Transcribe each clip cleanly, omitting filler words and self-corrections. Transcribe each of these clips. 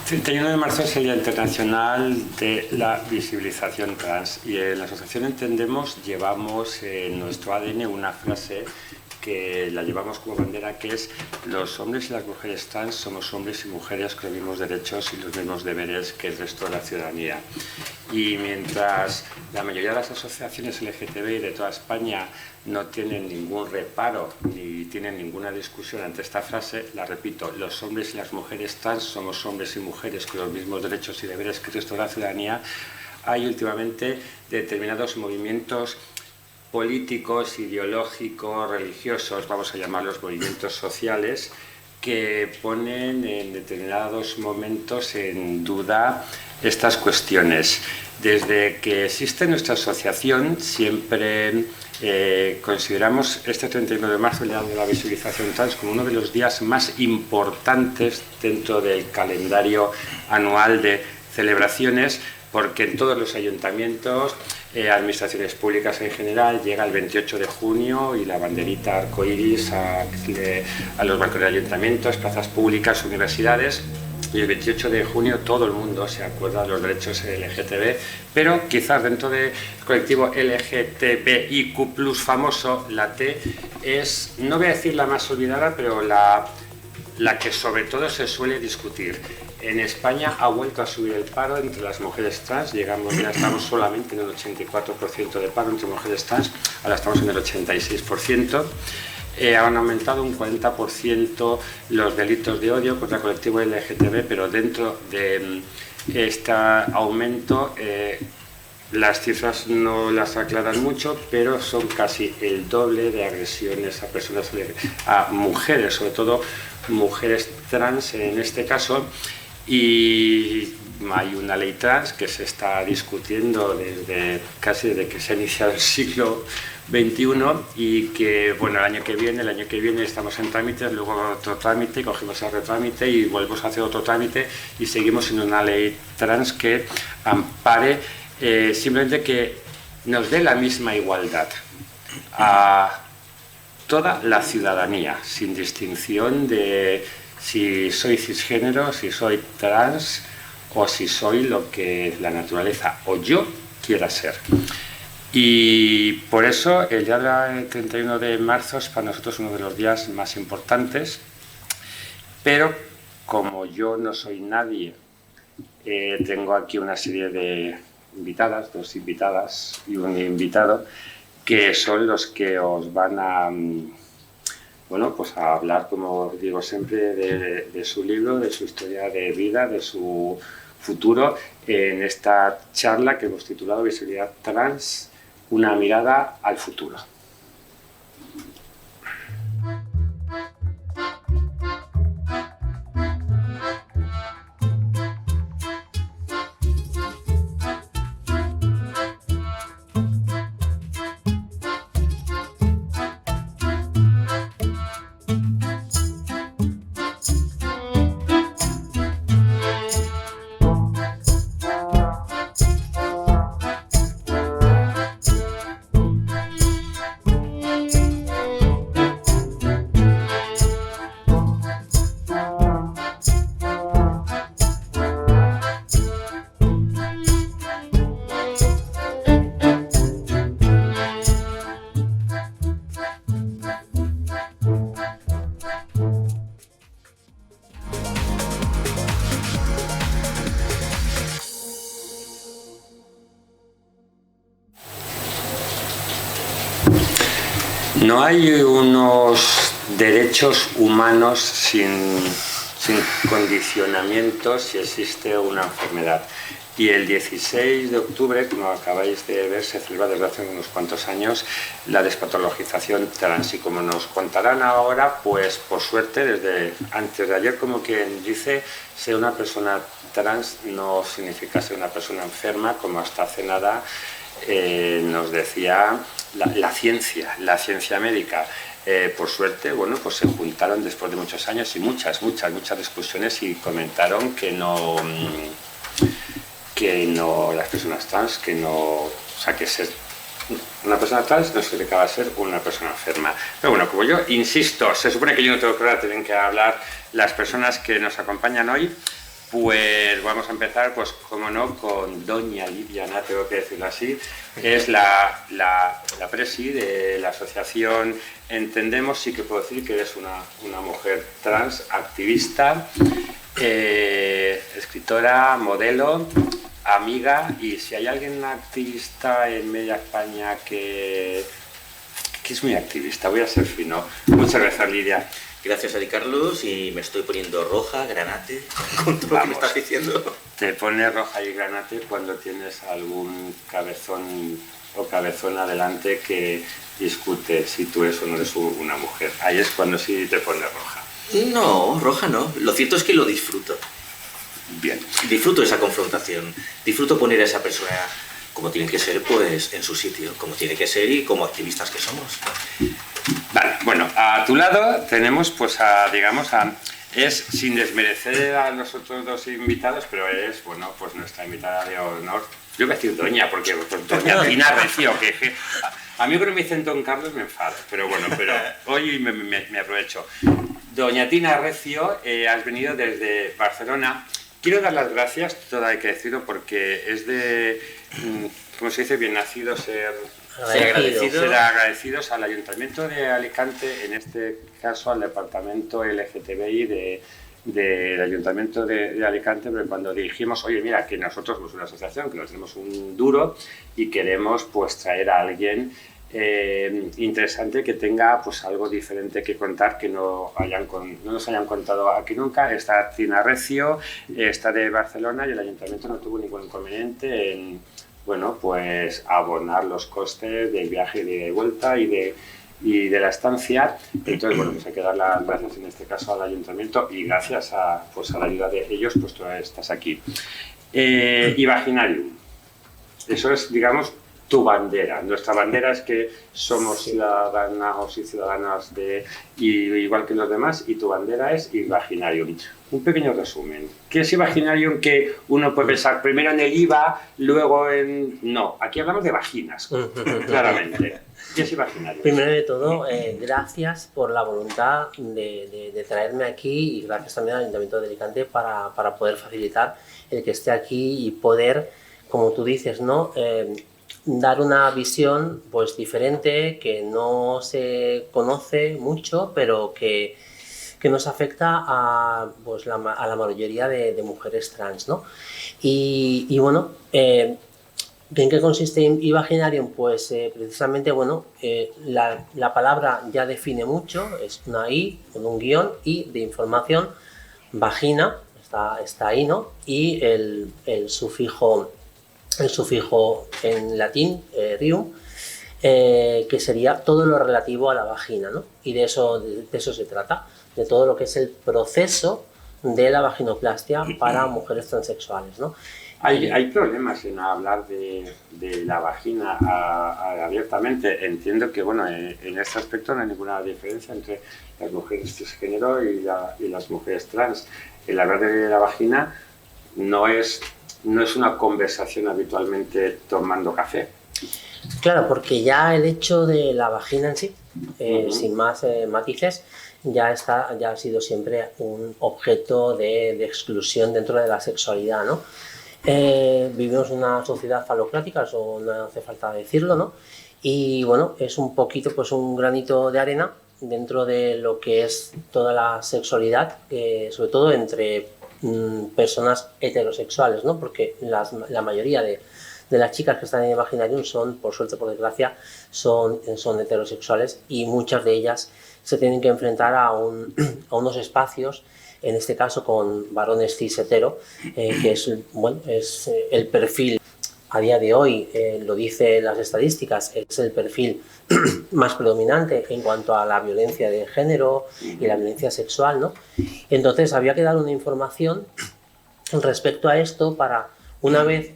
31 de marzo es el Día Internacional de la Visibilización Trans y en la asociación Entendemos llevamos en nuestro ADN una frase que la llevamos como bandera, que es: los hombres y las mujeres trans somos hombres y mujeres con los mismos derechos y los mismos deberes que el resto de la ciudadanía. Y mientras la mayoría de las asociaciones LGTBI de toda España no tienen ningún reparo ni tienen ninguna discusión ante esta frase, la repito: los hombres y las mujeres trans somos hombres y mujeres con los mismos derechos y deberes que el resto de la ciudadanía. Hay últimamente determinados movimientos políticos, ideológicos, religiosos, vamos a llamarlos movimientos sociales, que ponen en determinados momentos en duda estas cuestiones. Desde que existe nuestra asociación siempre consideramos este 31 de marzo, el Día de la Visibilización Trans, como uno de los días más importantes dentro del calendario anual de celebraciones, porque en todos los ayuntamientos, administraciones públicas en general, llega el 28 de junio y la banderita arcoíris a los balcones de ayuntamientos, plazas públicas, universidades. Y el 28 de junio todo el mundo se acuerda de los derechos LGTB, pero quizás dentro del colectivo LGTBIQ+ famoso, la T es, no voy a decir la más olvidada, pero la que sobre todo se suele discutir. En España ha vuelto a subir el paro entre las mujeres trans, ya estamos solamente en el 84% de paro entre mujeres trans, ahora estamos en el 86%. Han aumentado un 40% los delitos de odio contra el colectivo LGTB, pero dentro de este aumento las cifras no las aclaran mucho, pero son casi el doble de agresiones a personas, a mujeres, sobre todo mujeres trans en este caso. Y hay una ley trans que se está discutiendo casi desde que se ha iniciado el siglo XXI y que, bueno, el año que viene estamos en trámites, luego otro trámite, cogemos el retrámite y volvemos a hacer otro trámite y seguimos en una ley trans que ampare simplemente que nos dé la misma igualdad a toda la ciudadanía, sin distinción de si soy cisgénero, si soy trans o si soy lo que la naturaleza o yo quiera ser. Y por eso el día del 31 de marzo es para nosotros uno de los días más importantes, pero como yo no soy nadie, tengo aquí una serie de invitadas, dos invitadas y un invitado, que son los que os van a, bueno, pues a hablar, como digo siempre, de su libro, de su historia de vida, de su futuro, en esta charla que hemos titulado Visibilidad Trans, una mirada al futuro. No hay unos derechos humanos sin condicionamientos si existe una enfermedad. Y el 16 de octubre, como acabáis de ver, se celebra desde hace unos cuantos años la despatologización trans. Y como nos contarán ahora, pues por suerte, desde antes de ayer, como quien dice, ser una persona trans no significa ser una persona enferma, como hasta hace nada nos decía la ciencia médica. Por suerte, bueno, pues se juntaron después de muchos años y muchas discusiones y comentaron que no las personas trans, o sea, que ser una persona trans no significaba ser una persona enferma. Pero bueno, como yo insisto, se supone que yo no tengo que hablar, tienen que hablar las personas que nos acompañan hoy. Pues vamos a empezar, pues como no, con doña Lidiana, tengo que decirlo así. Es la presi de la asociación Entendemos. Sí que puedo decir que eres una mujer trans, activista, escritora, modelo, amiga. Y si hay alguien activista en media España que es muy activista, voy a ser fino. Muchas gracias, Lidia. Gracias a ti, Carlos, y me estoy poniendo roja, granate, con todo lo que me estás diciendo. Te pones roja y granate cuando tienes algún cabezón o cabezona delante que discute si tú eres o no eres una mujer. Ahí es cuando sí te pones roja. No, roja no. Lo cierto es que lo disfruto. Bien. Disfruto esa confrontación. Disfruto poner a esa persona como tiene que ser, pues en su sitio, como tiene que ser y como activistas que somos. Vale, bueno, a tu lado tenemos pues es sin desmerecer a los otros dos invitados, pero es, bueno, pues nuestra invitada de honor. Yo voy a decir doña, porque pues, doña Tina Recio, que a mí cuando me dicen don Carlos me enfado, pero bueno, pero hoy me aprovecho. Doña Tina Recio, has venido desde Barcelona. Quiero dar las gracias, todo hay que decirlo, porque es de, como se dice, bien nacido ser agradecidos al Ayuntamiento de Alicante, en este caso al Departamento LGTBI del Ayuntamiento de Alicante, porque cuando dijimos, oye, mira, que nosotros somos una asociación, que nos tenemos un duro y queremos pues traer a alguien interesante que tenga pues algo diferente que contar, que no nos hayan contado aquí nunca. Está Tina Recio, está de Barcelona, y el Ayuntamiento no tuvo ningún inconveniente en, bueno, pues abonar los costes del viaje de ida y vuelta y de la estancia. Entonces, bueno, pues hay que dar las gracias en este caso al Ayuntamiento, y gracias a la ayuda de ellos, pues tú estás aquí. Imaginarium, eso es, digamos, tu bandera. Nuestra bandera es que somos ciudadanos y ciudadanas igual que los demás, y tu bandera es Imaginarium. Un pequeño resumen. ¿Qué es Imaginarium? Que uno puede pensar primero en el IVA, luego en... No, aquí hablamos de vaginas, claramente. ¿Qué es Imaginarium? Primero de todo, gracias por la voluntad de traerme aquí, y gracias también al Ayuntamiento de Alicante para poder facilitar el que esté aquí y poder, como tú dices, ¿no? Dar una visión pues diferente, que no se conoce mucho, pero que nos afecta a la mayoría de mujeres trans, ¿no? Y bueno, ¿en qué consiste Imaginarium? Pues precisamente, bueno, la palabra ya define mucho, es una I con un guión, y de información, vagina, está ahí, ¿no? Y el sufijo en latín, rium, que sería todo lo relativo a la vagina, ¿no? Y de eso se trata, de todo lo que es el proceso de la vaginoplastia para mujeres transexuales, ¿no? Hay problemas en hablar de la vagina abiertamente. Entiendo que, bueno, en este aspecto no hay ninguna diferencia entre las mujeres cisgénero y las mujeres trans. El hablar de la vagina no es una conversación sin tomando café. Claro, porque ya el hecho de la vagina en sí, sin más matices, ya ha sido siempre un objeto de exclusión dentro de la sexualidad, ¿no? Vivimos en una sociedad falocrática, eso no hace falta decirlo, ¿no? Y bueno, es un poquito, pues un granito de arena dentro de lo que es toda la sexualidad, sobre todo entre personas heterosexuales, ¿no? Porque la mayoría de las chicas que están en Imaginarium son, por suerte, por desgracia, son heterosexuales, y muchas de ellas se tienen que enfrentar a unos espacios, en este caso con varones cis hetero, que es el perfil a día de hoy, lo dicen las estadísticas, es el perfil más predominante en cuanto a la violencia de género y la violencia sexual, ¿no? Entonces había que dar una información respecto a esto para, una vez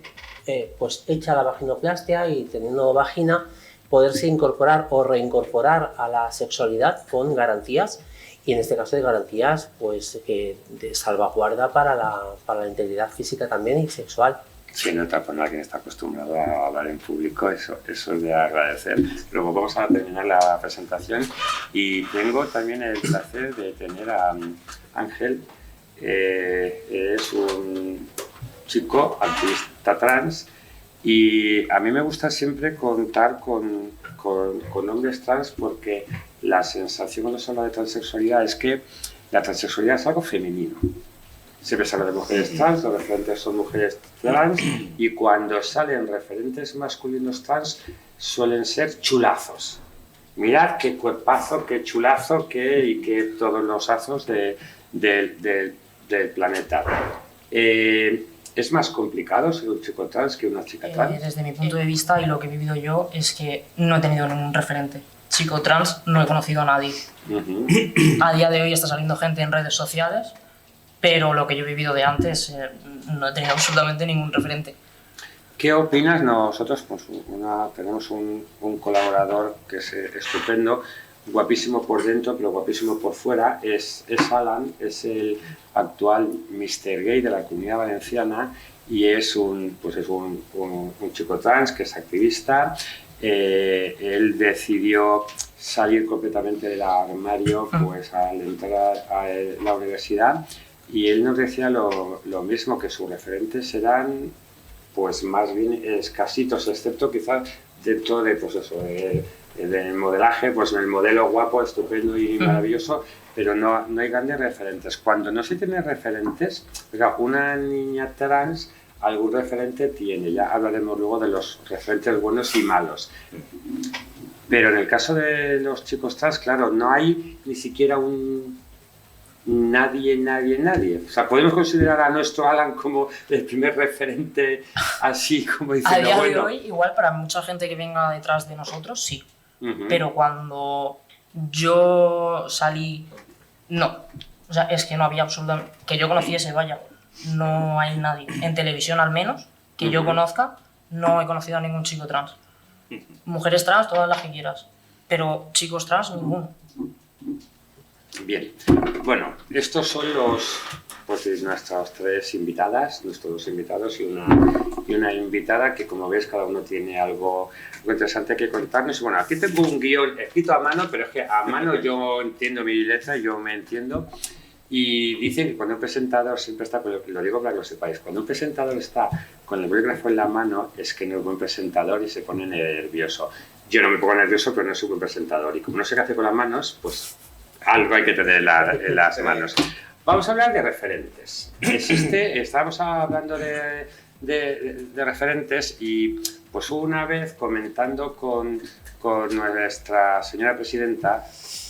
pues hecha la vaginoplastia y teniendo vagina, poderse incorporar o reincorporar a la sexualidad con garantías, y en este caso de garantías pues de salvaguarda para la integridad física también y sexual. Se nota por alguien que está acostumbrado a hablar en público, eso es de agradecer. Luego vamos a terminar la presentación, y tengo también el placer de tener a Ángel, es un chico activista trans y a mí me gusta siempre contar con hombres trans porque la sensación cuando se habla de transexualidad es que la transexualidad es algo femenino. Siempre se habla de mujeres trans, los referentes son mujeres trans y cuando salen referentes masculinos trans suelen ser chulazos. Mirad qué cuerpazo, qué chulazo, y qué todos los azos del planeta. ¿Es más complicado ser un chico trans que una chica trans? Desde mi punto de vista y lo que he vivido yo es que no he tenido ningún referente. Chico trans no he conocido a nadie. A día de hoy está saliendo gente en redes sociales, pero lo que yo he vivido de antes no he tenido absolutamente ningún referente. ¿Qué opinas? Nosotros pues, tenemos un colaborador que es estupendo, guapísimo por dentro, pero guapísimo por fuera. Es Alan, es el actual Mr. Gay de la Comunidad Valenciana y es un chico trans que es activista. Él decidió salir completamente del armario pues, al entrar a la universidad y él nos decía lo mismo, que sus referentes eran pues más bien escasitos, excepto quizás dentro de, pues eso, del modelaje, pues el modelo guapo, estupendo y maravilloso, pero no hay grandes referentes. Cuando no se tienen referentes, una niña trans algún referente tiene, ya hablaremos luego de los referentes buenos y malos. Pero en el caso de los chicos trans, claro, no hay ni siquiera nadie. O sea, podemos considerar a nuestro Alan como el primer referente, así como diciendo, a día de bueno. hoy, igual para mucha gente que venga detrás de nosotros, sí. Pero cuando yo salí, no. O sea, es que no había absolutamente... Que yo conociese, vaya, no hay nadie. En televisión, al menos, que yo conozca, no he conocido a ningún chico trans. Mujeres trans, todas las que quieras. Pero chicos trans, ninguno. Bien, bueno, estos son nuestras tres invitadas, nuestros dos invitados y una invitada que, como ves, cada uno tiene algo interesante que contarnos. Bueno, aquí tengo un guión escrito a mano, pero es que a mano yo entiendo mi letra, yo me entiendo. Y dicen que cuando un presentador siempre está, lo digo para que lo sepáis, cuando un presentador está con el bolígrafo en la mano es que no es buen presentador y se pone nervioso. Yo no me pongo nervioso, pero no soy buen presentador. Y como no sé qué hacer con las manos, pues algo hay que tener en las manos. Vamos a hablar de referentes. Estábamos hablando de referentes y pues una vez comentando con nuestra señora presidenta,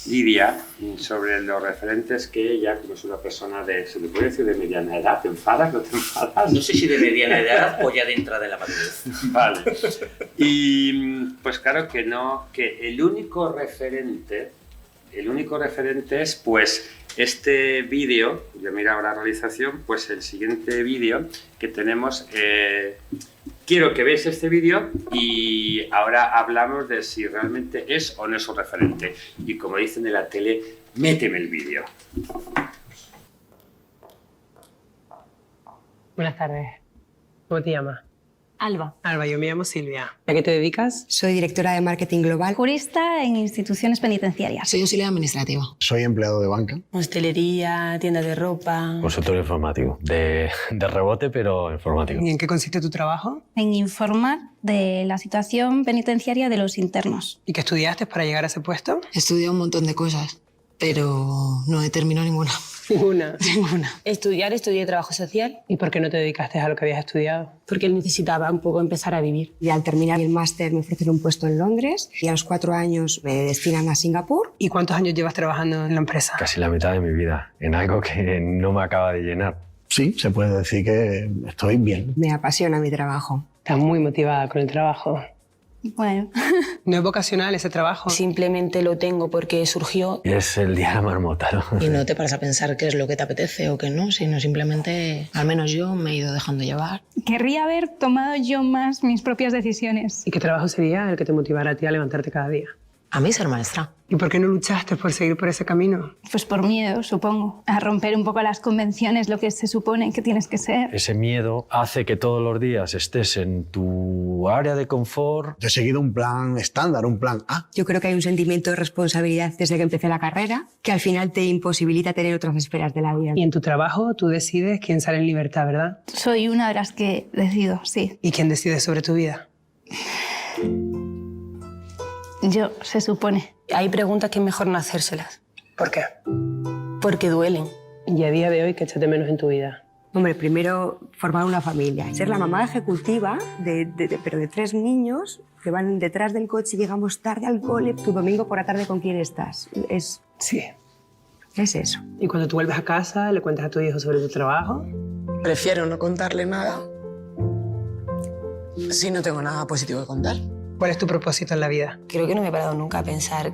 Lidia, sobre los referentes que ella, como es una persona ¿se le puede decir de mediana edad? ¿Te enfadas? ¿No te enfadas? No sé si de mediana edad o ya de entrada en la madurez. Vale. Y pues claro que el único referente es pues este vídeo, yo miro ahora la realización, pues el siguiente vídeo que tenemos, quiero que veáis este vídeo y ahora hablamos de si realmente es o no es un referente. Y como dicen en la tele, méteme el vídeo. Buenas tardes. ¿Cómo te llamas? Alba. Alba, yo me llamo Silvia. ¿A qué te dedicas? Soy directora de marketing global. Jurista en instituciones penitenciarias. Soy auxiliar administrativo. Soy empleado de banca. Hostelería, tienda de ropa. Consultor informático. De rebote, pero informático. ¿Y en qué consiste tu trabajo? En informar de la situación penitenciaria de los internos. ¿Y qué estudiaste para llegar a ese puesto? He estudiado un montón de cosas, pero no he terminado ninguna. Ninguna. Estudié trabajo social. ¿Y por qué no te dedicaste a lo que habías estudiado? Porque necesitaba un poco empezar a vivir. Y al terminar el máster me ofrecieron un puesto en Londres y a los 4 años me destinan a Singapur. ¿Y cuántos años llevas trabajando en la empresa? Casi la mitad de mi vida, en algo que no me acaba de llenar. Sí, se puede decir que estoy bien. Me apasiona mi trabajo. Estás muy motivada con el trabajo. Bueno. ¿No es vocacional ese trabajo? Simplemente lo tengo porque surgió. Y es el día de la marmota, ¿no? Y no te paras a pensar qué es lo que te apetece o qué no, sino simplemente, al menos yo, me he ido dejando llevar. Querría haber tomado yo más mis propias decisiones. ¿Y qué trabajo sería el que te motivara a ti a levantarte cada día? A mí ser maestra. ¿Y por qué no luchaste por seguir por ese camino? Pues por miedo, supongo, a romper un poco las convenciones, lo que se supone que tienes que ser. Ese miedo hace que todos los días estés en tu área de confort. Yo he seguido un plan estándar, un plan A. Yo creo que hay un sentimiento de responsabilidad desde que empecé la carrera que al final te imposibilita tener otras esferas de la vida. Y en tu trabajo tú decides quién sale en libertad, ¿verdad? Soy una de las que decido, sí. ¿Y quién decide sobre tu vida? Yo, se supone. Hay preguntas que es mejor no hacérselas. ¿Por qué? Porque duelen. Y a día de hoy, ¿qué echas de menos en tu vida? Hombre, primero formar una familia. Ser la mamá ejecutiva pero de 3 niños que van detrás del coche y llegamos tarde al cole. Tu domingo por la tarde, ¿con quién estás? Sí. Es eso. ¿Y cuando tú vuelves a casa, le cuentas a tu hijo sobre tu trabajo? Prefiero no contarle nada si no tengo nada positivo que contar. ¿Cuál es tu propósito en la vida? Creo que no me he parado nunca a pensar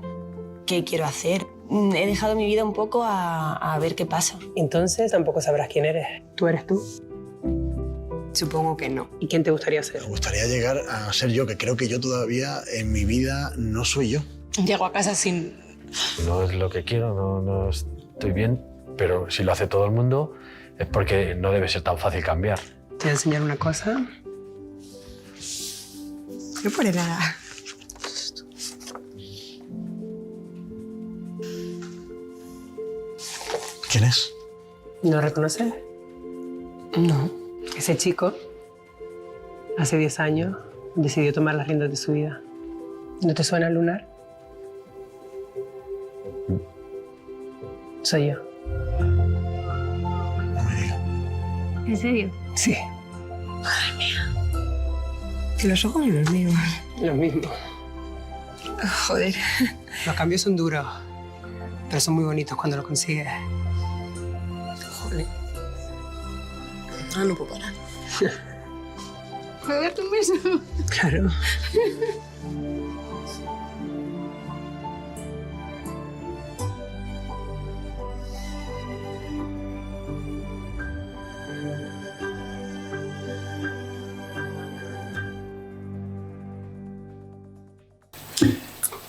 qué quiero hacer. He dejado mi vida un poco a ver qué pasa. Entonces tampoco sabrás quién eres. ¿Tú eres tú? Supongo que no. ¿Y quién te gustaría ser? Me gustaría llegar a ser yo, que creo que yo todavía en mi vida no soy yo. Llego a casa sin... No es lo que quiero, no estoy bien, pero si lo hace todo el mundo es porque no debe ser tan fácil cambiar. Te voy a enseñar una cosa. No pone nada. ¿Quién es? ¿No reconoces? No. Ese chico, hace 10 años, decidió tomar las riendas de su vida. ¿No te suena Lunar? Soy yo. No me digas. ¿En serio? Sí, Que los ojos son los míos. lo mismo. Joder. Los cambios son duros, pero son muy bonitos cuando lo consigues. Joder. Ah, no puedo parar. ¿Puedo darte un beso? Claro.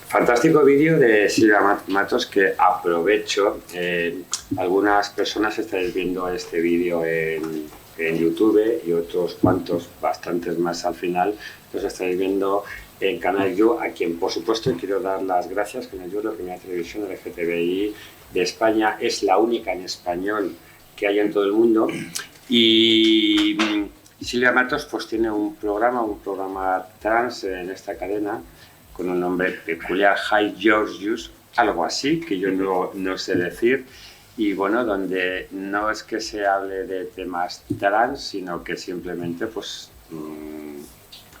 Fantástico vídeo de Silvia Matos que aprovecho. Algunas personas estáis viendo este vídeo en YouTube y otros cuantos, bastantes más al final, los estáis viendo en Canal You, a quien por supuesto quiero dar las gracias. Canal You, la primera televisión LGTBI de España, es la única en español que hay en todo el mundo. Y Silvia Matos pues tiene un programa trans en esta cadena, con un nombre peculiar, High Georgius, algo así, que yo no sé decir, y bueno, donde no es que se hable de temas trans, sino que simplemente, pues,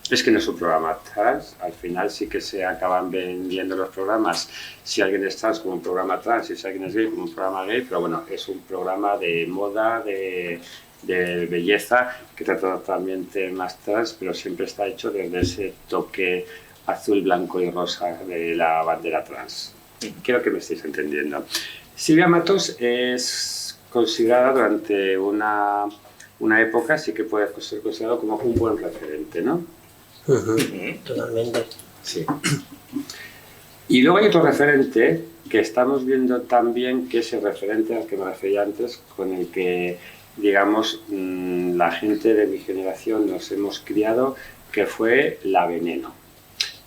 es que no es un programa trans. Al final sí que se acaban vendiendo los programas, si alguien es trans como un programa trans, y si alguien es gay como un programa gay, pero bueno, es un programa de moda, de belleza, que trata también temas trans, pero siempre está hecho desde ese toque azul, blanco y rosa de la bandera trans. Creo que me estáis entendiendo. Silvia Matos es considerada durante una época, sí que puede ser considerado como un buen referente, ¿no? Totalmente. Sí. Y luego hay otro referente que estamos viendo también, que es el referente al que me refería antes, con el que, digamos, la gente de mi generación nos hemos criado, que fue La Veneno.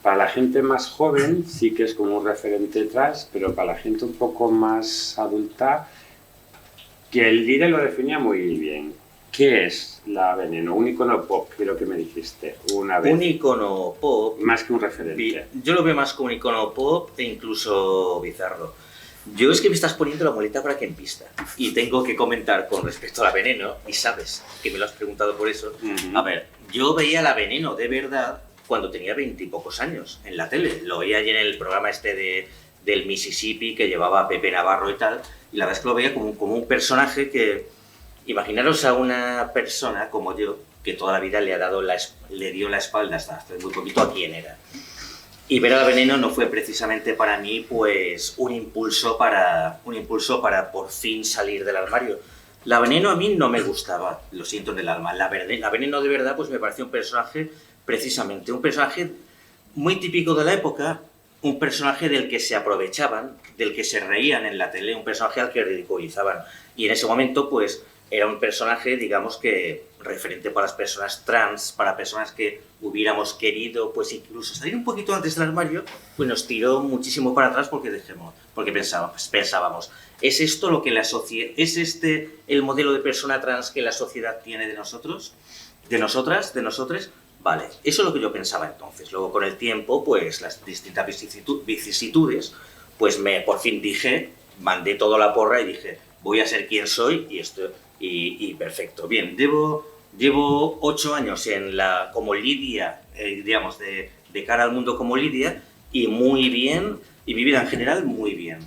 Para la gente más joven sí que es como un referente trans, pero para la gente un poco más adulta, que el líder lo definía muy bien. ¿Qué es La Veneno? Un icono pop, creo que me dijiste una vez. Un icono pop. Más que un referente. Yo lo veo más como un icono pop e incluso bizarro. Yo es que me estás poniendo la muleta para que en pista. Y tengo que comentar con respecto a La Veneno, y sabes que me lo has preguntado por eso. A ver, yo veía La Veneno de verdad cuando tenía 20 y pocos años en la tele. Lo veía allí en el programa este del Mississippi que llevaba a Pepe Navarro y tal. Y la verdad es que lo veía como un personaje que... Imaginaros a una persona como yo, que toda la vida le dio la espalda hasta hace muy poquito a quién era. Y ver a La Veneno no fue precisamente para mí pues un impulso para por fin salir del armario. La Veneno a mí no me gustaba, lo siento en el alma. La Veneno de verdad pues me pareció un personaje, precisamente, un personaje muy típico de la época, un personaje del que se aprovechaban, del que se reían en la tele, un personaje al que ridiculizaban. Y en ese momento, pues, era un personaje, digamos que, referente para las personas trans, para personas que hubiéramos querido, pues, incluso salir un poquito antes del armario, pues nos tiró muchísimo para atrás porque pensábamos, ¿es esto lo que la sociedad, es este el modelo de persona trans que la sociedad tiene de nosotros? ¿De nosotras? ¿De nosotres? Vale, eso es lo que yo pensaba entonces. Luego, con el tiempo, pues, las distintas vicisitudes, pues, por fin mandé todo a la porra y dije, voy a ser quien soy y perfecto. Bien, llevo 8 años como Lidia, digamos, de cara al mundo como Lidia, y muy bien, y mi vida en general muy bien.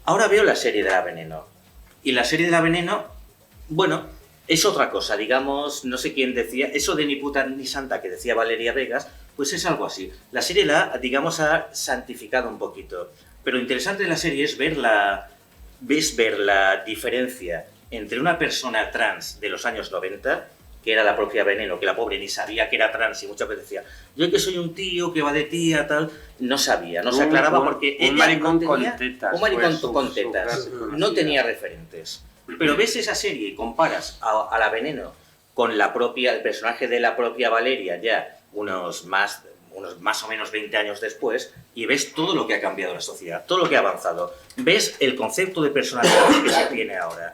Ahora veo la serie de La Veneno. Y la serie de La Veneno, bueno, es otra cosa, digamos, no sé quién decía, eso de ni puta ni santa que decía Valeria Vegas, pues es algo así. La serie digamos, ha santificado un poquito. Pero lo interesante de la serie es ver la diferencia entre una persona trans de los años 90, que era la propia Veneno, que la pobre ni sabía que era trans y muchas veces decía, yo que soy un tío que va de tía, tal, no sabía, no se aclaraba porque ella maricón no tenía, con tetas. un maricón con tetas, no tenía referentes. Pero ves esa serie y comparas a La Veneno con el personaje de la propia Valeria ya unos más o menos 20 años después, y ves todo lo que ha cambiado la sociedad, todo lo que ha avanzado. Ves el concepto de personalidad que se tiene ahora.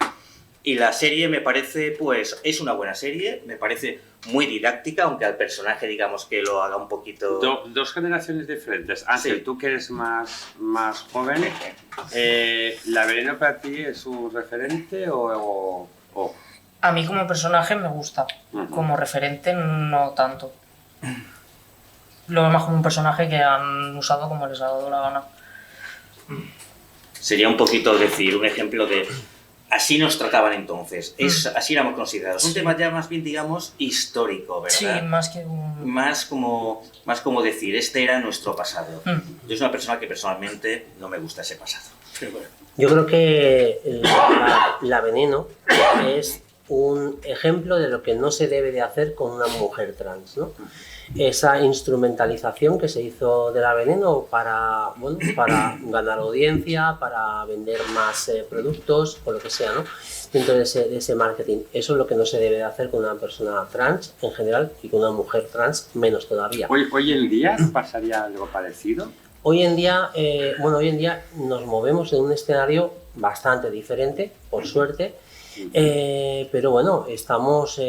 Y la serie me parece, pues, es una buena serie, me parece muy didáctica, aunque al personaje, digamos, que lo haga un poquito... Dos generaciones diferentes. Ángel, Sí. tú que eres más joven, ¿La Veneno para ti es un referente o...? A mí como personaje me gusta, como referente no tanto. Lo veo más como un personaje que han usado como les ha dado la gana. Sería un poquito decir, un ejemplo de... Así nos trataban entonces, así éramos considerados. Un tema ya más bien, digamos, histórico, ¿verdad? Sí, más que un... Más como decir, este era nuestro pasado. Yo soy una persona que personalmente no me gusta ese pasado. Pero bueno. Yo creo que la Veneno es un ejemplo de lo que no se debe de hacer con una mujer trans, ¿no? Esa instrumentalización que se hizo de La Veneno para ganar audiencia, para vender más productos o lo que sea, ¿no? Dentro de ese marketing. Eso es lo que no se debe de hacer con una persona trans en general y con una mujer trans menos todavía. ¿Hoy en día pasaría algo parecido? Hoy en día nos movemos en un escenario bastante diferente, por suerte, pero bueno, estamos...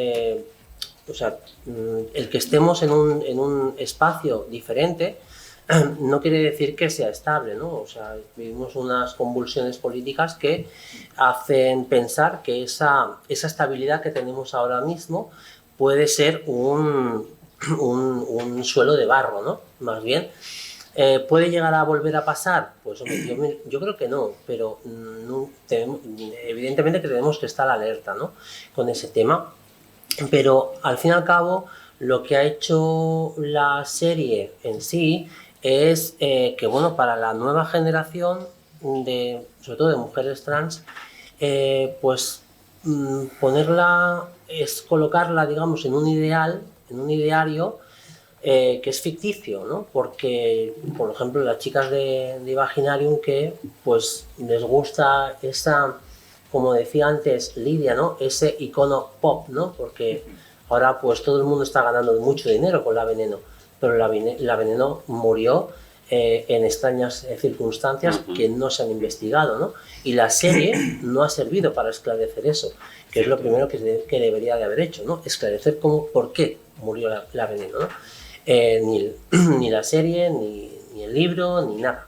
O sea, el que estemos en un espacio diferente no quiere decir que sea estable, ¿no? O sea, vivimos unas convulsiones políticas que hacen pensar que esa estabilidad que tenemos ahora mismo puede ser un suelo de barro, ¿no? Más bien. ¿Puede llegar a volver a pasar? Pues hombre, yo creo que no, pero evidentemente que tenemos que estar alerta, ¿no? Con ese tema. Pero al fin y al cabo lo que ha hecho la serie en sí es que, bueno, para la nueva generación, sobre todo de mujeres trans, pues ponerla es colocarla, digamos, en un ideario que es ficticio, ¿no? Porque, por ejemplo, las chicas de Imaginarium que pues les gusta esa... Como decía antes Lidia, ¿no? Ese icono pop, ¿no? Porque ahora pues todo el mundo está ganando mucho dinero con La Veneno, pero La Veneno murió en extrañas circunstancias que no se han investigado, ¿no? Y la serie no ha servido para esclarecer eso, que es lo primero que debería de haber hecho, ¿no? Esclarecer por qué murió La Veneno, ¿no? Ni la serie, ni el libro, ni nada,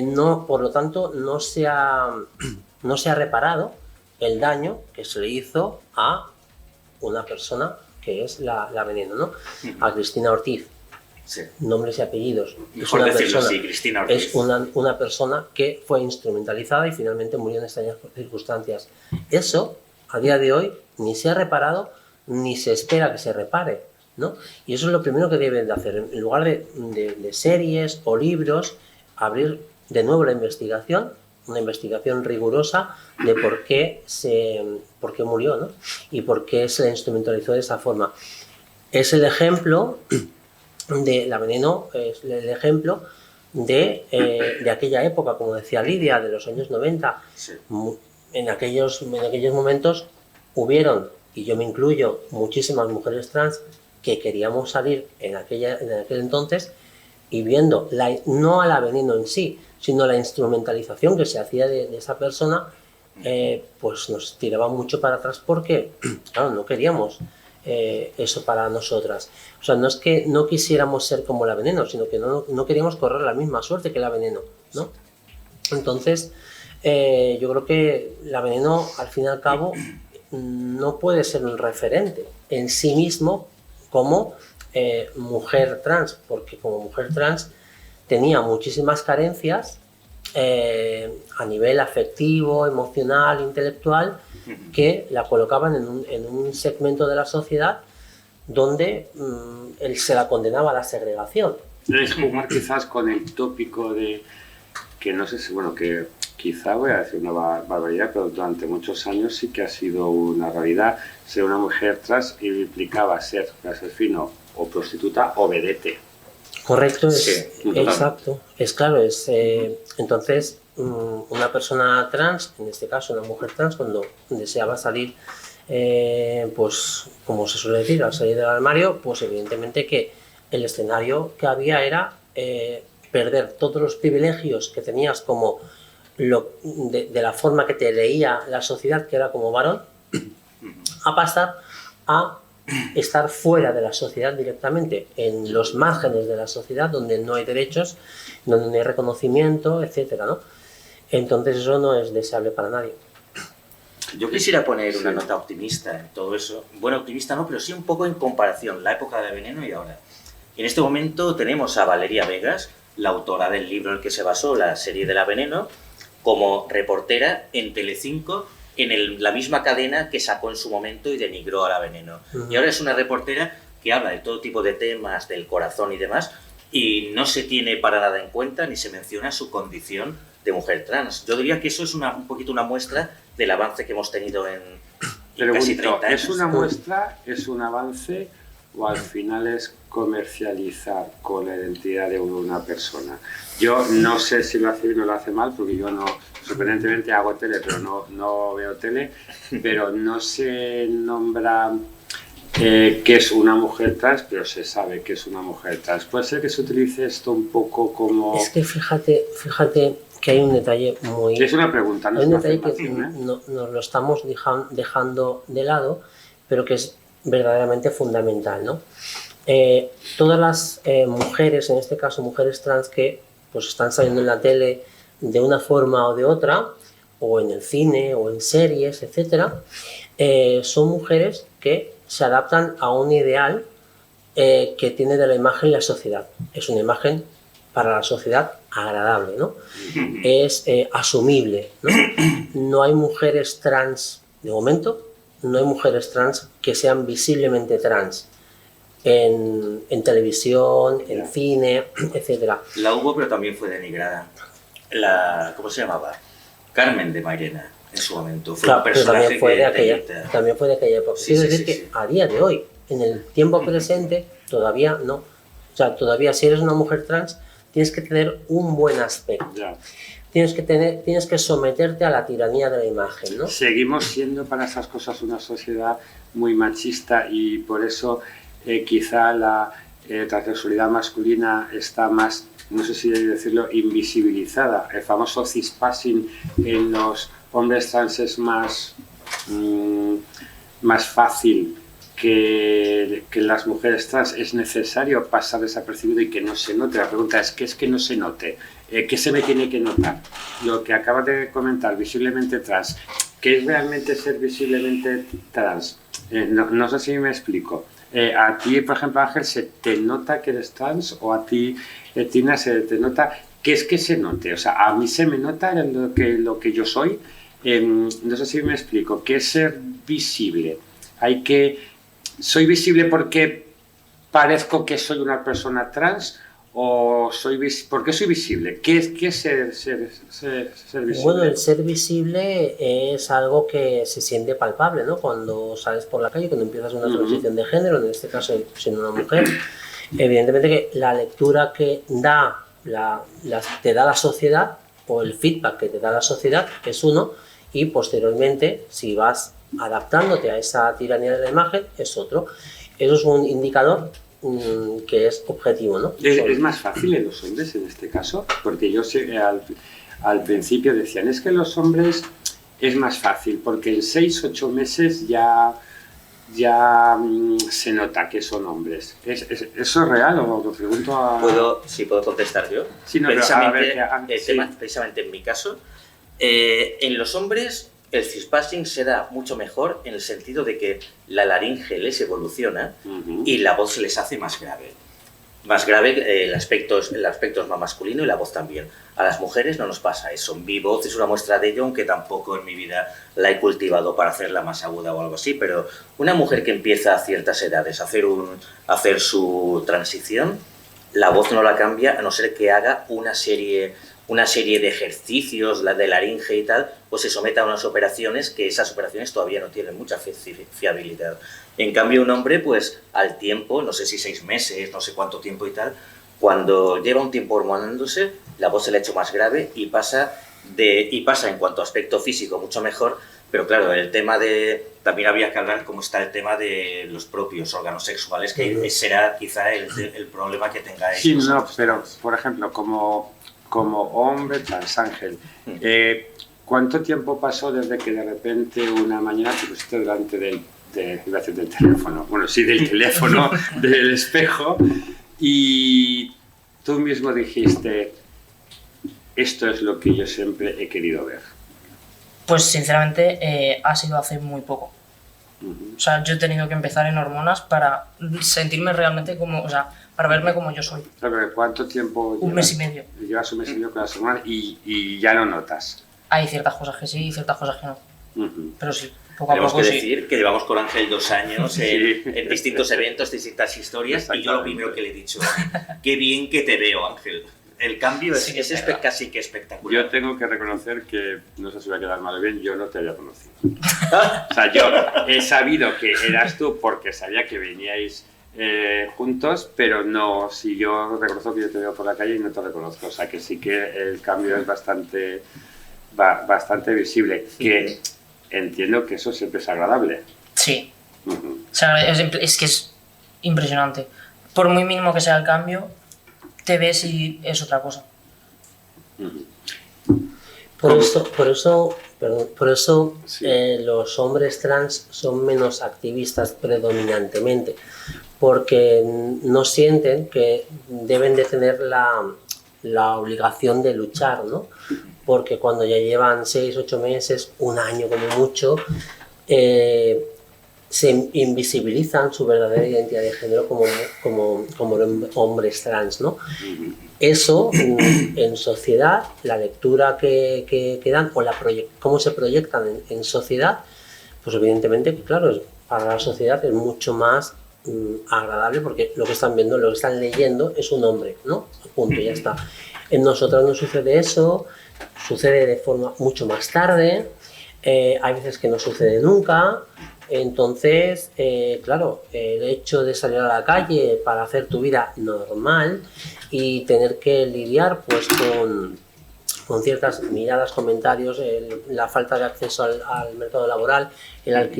¿no? Por lo tanto, no se ha reparado el daño que se le hizo a una persona que es La Veneno, ¿no? A Cristina Ortiz. Sí. Nombres y apellidos. Mejor decirlo así, Cristina Ortiz. Es una persona que fue instrumentalizada y finalmente murió en extrañas circunstancias. Eso, a día de hoy, ni se ha reparado, ni se espera que se repare, ¿no? Y eso es lo primero que deben de hacer. En lugar de series o libros, abrir de nuevo la investigación, una investigación rigurosa de por qué murió, ¿no? Y por qué se la instrumentalizó de esa forma. Es el ejemplo de La Veneno, es el ejemplo de aquella época, como decía Lidia, de los años 90. Sí. En aquellos momentos hubieron, y yo me incluyo, muchísimas mujeres trans que queríamos salir en aquel entonces, y viendo, no a la Veneno en sí, sino la instrumentalización que se hacía de esa persona, pues nos tiraba mucho para atrás porque, claro, no queríamos eso para nosotras. O sea, no es que no quisiéramos ser como la Veneno, sino que no queríamos correr la misma suerte que la Veneno, ¿no? Entonces, yo creo que la Veneno, al fin y al cabo, no puede ser un referente en sí mismo como mujer trans, porque como mujer trans tenía muchísimas carencias a nivel afectivo, emocional, intelectual, que la colocaban en un segmento de la sociedad donde se la condenaba a la segregación. Es jugar quizás con el tópico de que no sé si, bueno, que quizá voy a decir una barbaridad, pero durante muchos años sí que ha sido una realidad. Ser una mujer trans implicaba ser clase fino o prostituta o vedette. Correcto, Sí, exacto. Es claro, entonces una persona trans, en este caso una mujer trans, cuando deseaba salir, pues como se suele decir, al salir del armario, pues evidentemente que el escenario que había era perder todos los privilegios que tenías como de la forma que te leía la sociedad, que era como varón, a pasar a estar fuera de la sociedad directamente, en los márgenes de la sociedad, donde no hay derechos, donde no hay reconocimiento, etcétera, ¿no? Entonces eso no es deseable para nadie. Yo quisiera poner una nota optimista en todo eso. Bueno, optimista no, pero sí un poco en comparación, la época de Veneno y ahora. En este momento tenemos a Valeria Vegas, la autora del libro en el que se basó la serie de La Veneno, como reportera en Telecinco, en la misma cadena que sacó en su momento y denigró a La Veneno. Y ahora es una reportera que habla de todo tipo de temas, del corazón y demás, y no se tiene para nada en cuenta ni se menciona su condición de mujer trans. Yo diría que eso es un poquito una muestra del avance que hemos tenido en casi 30 años. ¿Es una muestra, es un avance o al final es comercializar con la identidad de una persona? Yo no sé si lo hace bien o lo hace mal, porque yo no, sorprendentemente hago tele, pero no veo tele, pero no se nombra que es una mujer trans, pero se sabe que es una mujer trans. ¿Puede ser que se utilice esto un poco como...? Es que fíjate que hay un detalle muy... Es una pregunta, no hay es un una detalle que afirmación, nos lo estamos dejando de lado, pero que es verdaderamente fundamental, ¿no? Todas las mujeres, en este caso mujeres trans, que pues están saliendo en la tele de una forma o de otra, o en el cine, o en series, etcétera, son mujeres que se adaptan a un ideal que tiene de la imagen la sociedad. Es una imagen para la sociedad agradable, ¿no? Es asumible, ¿no? No hay mujeres trans, de momento, no hay mujeres trans que sean visiblemente trans en televisión, en cine, etcétera. La hubo, pero también fue denigrada. ¿Cómo se llamaba? Carmen de Mairena, en su momento. Fue un personaje también fue de aquella época. Quiero decir que a día de hoy, en el tiempo presente, todavía no. O sea, todavía si eres una mujer trans, tienes que tener un buen aspecto. Tienes que someterte a la tiranía de la imagen, ¿no? Seguimos siendo para esas cosas una sociedad muy machista y por eso quizá la transexualidad masculina está más, no sé si decirlo, invisibilizada. El famoso cispassing en los hombres trans es más fácil que las mujeres trans. Es necesario pasar desapercibido y que no se note. La pregunta es, ¿qué es que no se note? ¿Qué se me tiene que notar? Lo que acabas de comentar, visiblemente trans. ¿Qué es realmente ser visiblemente trans? No sé si me explico. A ti, por ejemplo, Ángel, ¿se te nota que eres trans? ¿O a ti, Tina, se te nota? ¿Qué es que se note? O sea, a mí se me nota lo que yo soy. No sé si me explico. ¿Qué es ser visible? ¿Soy visible porque parezco que soy una persona trans? ¿O por qué soy visible? ¿Qué es ser visible? Bueno, el ser visible es algo que se siente palpable, ¿no? Cuando sales por la calle, cuando empiezas una transición de género, en este caso siendo una mujer, evidentemente que la lectura que da te da la sociedad, o el feedback que te da la sociedad es uno, y posteriormente, si vas adaptándote a esa tiranía de la imagen, es otro. Eso es un indicador que es objetivo, ¿no? Es más fácil en los hombres en este caso, porque yo sé, al principio decían, es que los hombres es más fácil, porque en 6-8 meses ya se nota que son hombres. ¿Eso es real o lo pregunto a...? ¿Puedo contestar yo? Sí, no, precisamente en mi caso, en los hombres el cispassing se da mucho mejor en el sentido de que la laringe les evoluciona y la voz se les hace más grave. Más grave, el aspecto es más masculino y la voz también. A las mujeres no nos pasa eso. Mi voz es una muestra de ello, aunque tampoco en mi vida la he cultivado para hacerla más aguda o algo así, pero una mujer que empieza a ciertas edades a hacer su transición, la voz no la cambia a no ser que haga una serie de ejercicios, la de laringe y tal, pues se someta a unas operaciones que esas operaciones todavía no tienen mucha fiabilidad. En cambio, un hombre, pues al tiempo, no sé si 6 meses, no sé cuánto tiempo y tal, cuando lleva un tiempo hormonándose, la voz se le ha hecho más grave y pasa en cuanto a aspecto físico mucho mejor, pero claro, el tema también habría que hablar cómo está el tema de los propios órganos sexuales, que será quizá el problema que tenga sí, no, pero por ejemplo, como hombre trans, Ángel, ¿cuánto tiempo pasó desde que de repente una mañana te pusiste delante del teléfono? Bueno, sí, del teléfono, del espejo, y tú mismo dijiste, esto es lo que yo siempre he querido ver? Pues sinceramente ha sido hace muy poco. O sea, yo he tenido que empezar en hormonas para sentirme realmente como, o sea, para verme como yo soy. ¿Cuánto tiempo? Un mes y medio. Llevas un mes y medio con las hormonas y ya no notas. Hay ciertas cosas que sí y ciertas cosas que no. Pero sí, poco a poco. Tenemos que decir que llevamos con Ángel 2 años en distintos eventos, distintas historias, y yo lo primero que le he dicho, qué bien que te veo, Ángel. El cambio es casi que espectacular. Yo tengo que reconocer que, no sé si va a quedar mal o bien, yo no te había conocido. O sea, yo he sabido que eras tú porque sabía que veníais juntos, pero no, si yo reconozco que yo te veo por la calle y no te reconozco. O sea, que sí que el cambio es bastante visible. Que entiendo que eso siempre es agradable. Sí. O sea, es que es impresionante. Por muy mínimo que sea el cambio, te ves y es otra cosa. Por eso sí. Los hombres trans son menos activistas predominantemente, porque no sienten que deben de tener la obligación de luchar, ¿no? Porque cuando ya llevan 6-8 meses, un año como mucho, se invisibilizan su verdadera identidad de género como hombres trans, ¿no? Eso, en sociedad, la lectura que dan o cómo se proyectan en sociedad, pues evidentemente, claro, para la sociedad es mucho más agradable, porque lo que están viendo, lo que están leyendo es un hombre, ¿no? Punto, ya está. En nosotras no sucede eso, sucede de forma mucho más tarde, hay veces que no sucede nunca. Entonces, claro, el hecho de salir a la calle para hacer tu vida normal y tener que lidiar pues con ciertas miradas, comentarios, la falta de acceso al mercado laboral, el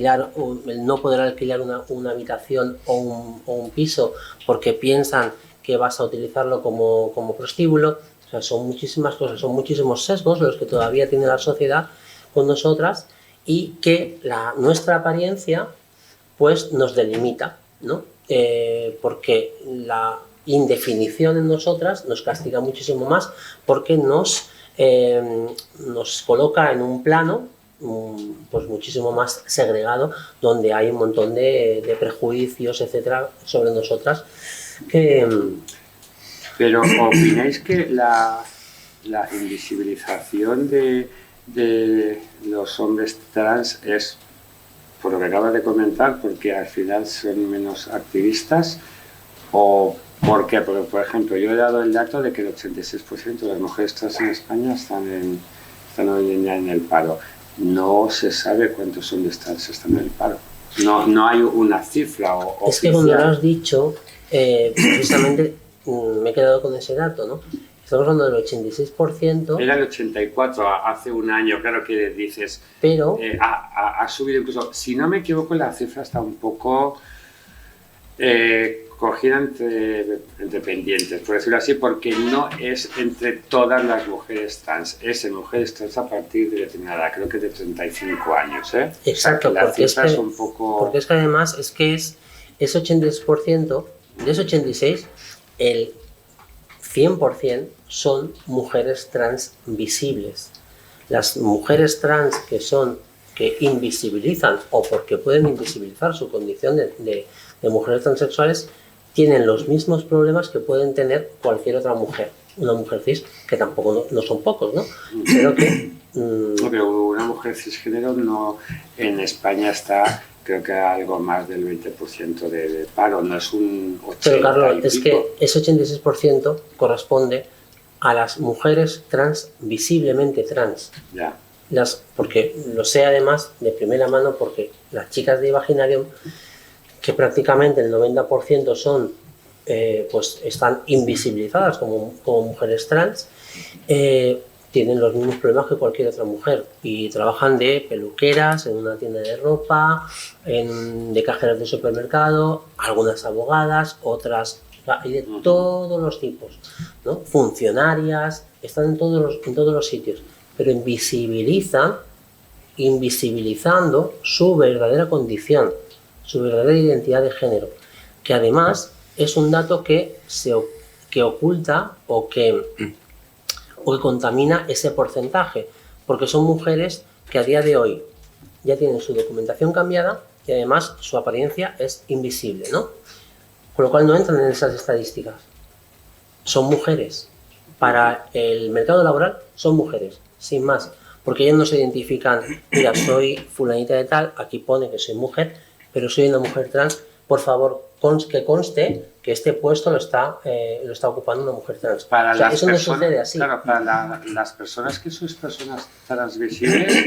no poder alquilar una habitación o un piso porque piensan que vas a utilizarlo como prostíbulo. O sea, son muchísimas cosas, son muchísimos sesgos los que todavía tiene la sociedad con nosotras, y que nuestra apariencia pues nos delimita, ¿no? Porque la indefinición en nosotras nos castiga muchísimo más, porque nos coloca en un plano pues muchísimo más segregado, donde hay un montón de prejuicios, etcétera, sobre nosotras. Pero ¿opináis que la invisibilización de los hombres trans es, por lo que acabas de comentar, porque al final son menos activistas? ¿O por qué? Porque, por ejemplo, yo he dado el dato de que el 86% de las mujeres trans en España están hoy en día en el paro. No se sabe cuántos hombres trans están en el paro. No hay una cifra oficial. Es que cuando lo has dicho, precisamente me he quedado con ese dato, ¿no? estamos hablando del 86%. Era el 84 hace un año, claro que dices. Pero ha subido incluso, si no me equivoco, la cifra está un poco cogida entre pendientes, por decirlo así, porque no es entre todas las mujeres trans, es en mujeres trans a partir de determinada, creo que de 35 años. Exacto, o sea, porque es un poco... porque es que además es 86%, de ese 86, el 100% son mujeres trans visibles. Las mujeres trans que invisibilizan o porque pueden invisibilizar su condición de mujeres transexuales tienen los mismos problemas que pueden tener cualquier otra mujer. Una mujer cis, que tampoco no son pocos, ¿no? Pero que... No, pero una mujer cisgénero no, en España está, creo que algo más del 20% de paro, no es un 80%. Pero Carlos, es que ese 86% corresponde a las mujeres trans, visiblemente trans. Ya. Porque lo sé además de primera mano, porque las chicas de Imaginarium, que prácticamente el 90% son, pues están invisibilizadas como mujeres trans, tienen los mismos problemas que cualquier otra mujer y trabajan de peluqueras en una tienda de ropa, de cajeras de supermercado, algunas abogadas, otras, hay de todos los tipos, ¿no? Funcionarias, están en todos los sitios, pero invisibilizando su verdadera condición, su verdadera identidad de género, que además es un dato que oculta o que contamina ese porcentaje, porque son mujeres que a día de hoy ya tienen su documentación cambiada y además su apariencia es invisible, ¿no? Con lo cual no entran en esas estadísticas. Son mujeres. Para el mercado laboral son mujeres, sin más, porque ellas no se identifican, mira, soy fulanita de tal, aquí pone que soy mujer, pero soy una mujer trans, por favor, que conste que este puesto lo está ocupando una mujer trans. Eso no sucede así. Claro, para las personas que sois personas transvisibles,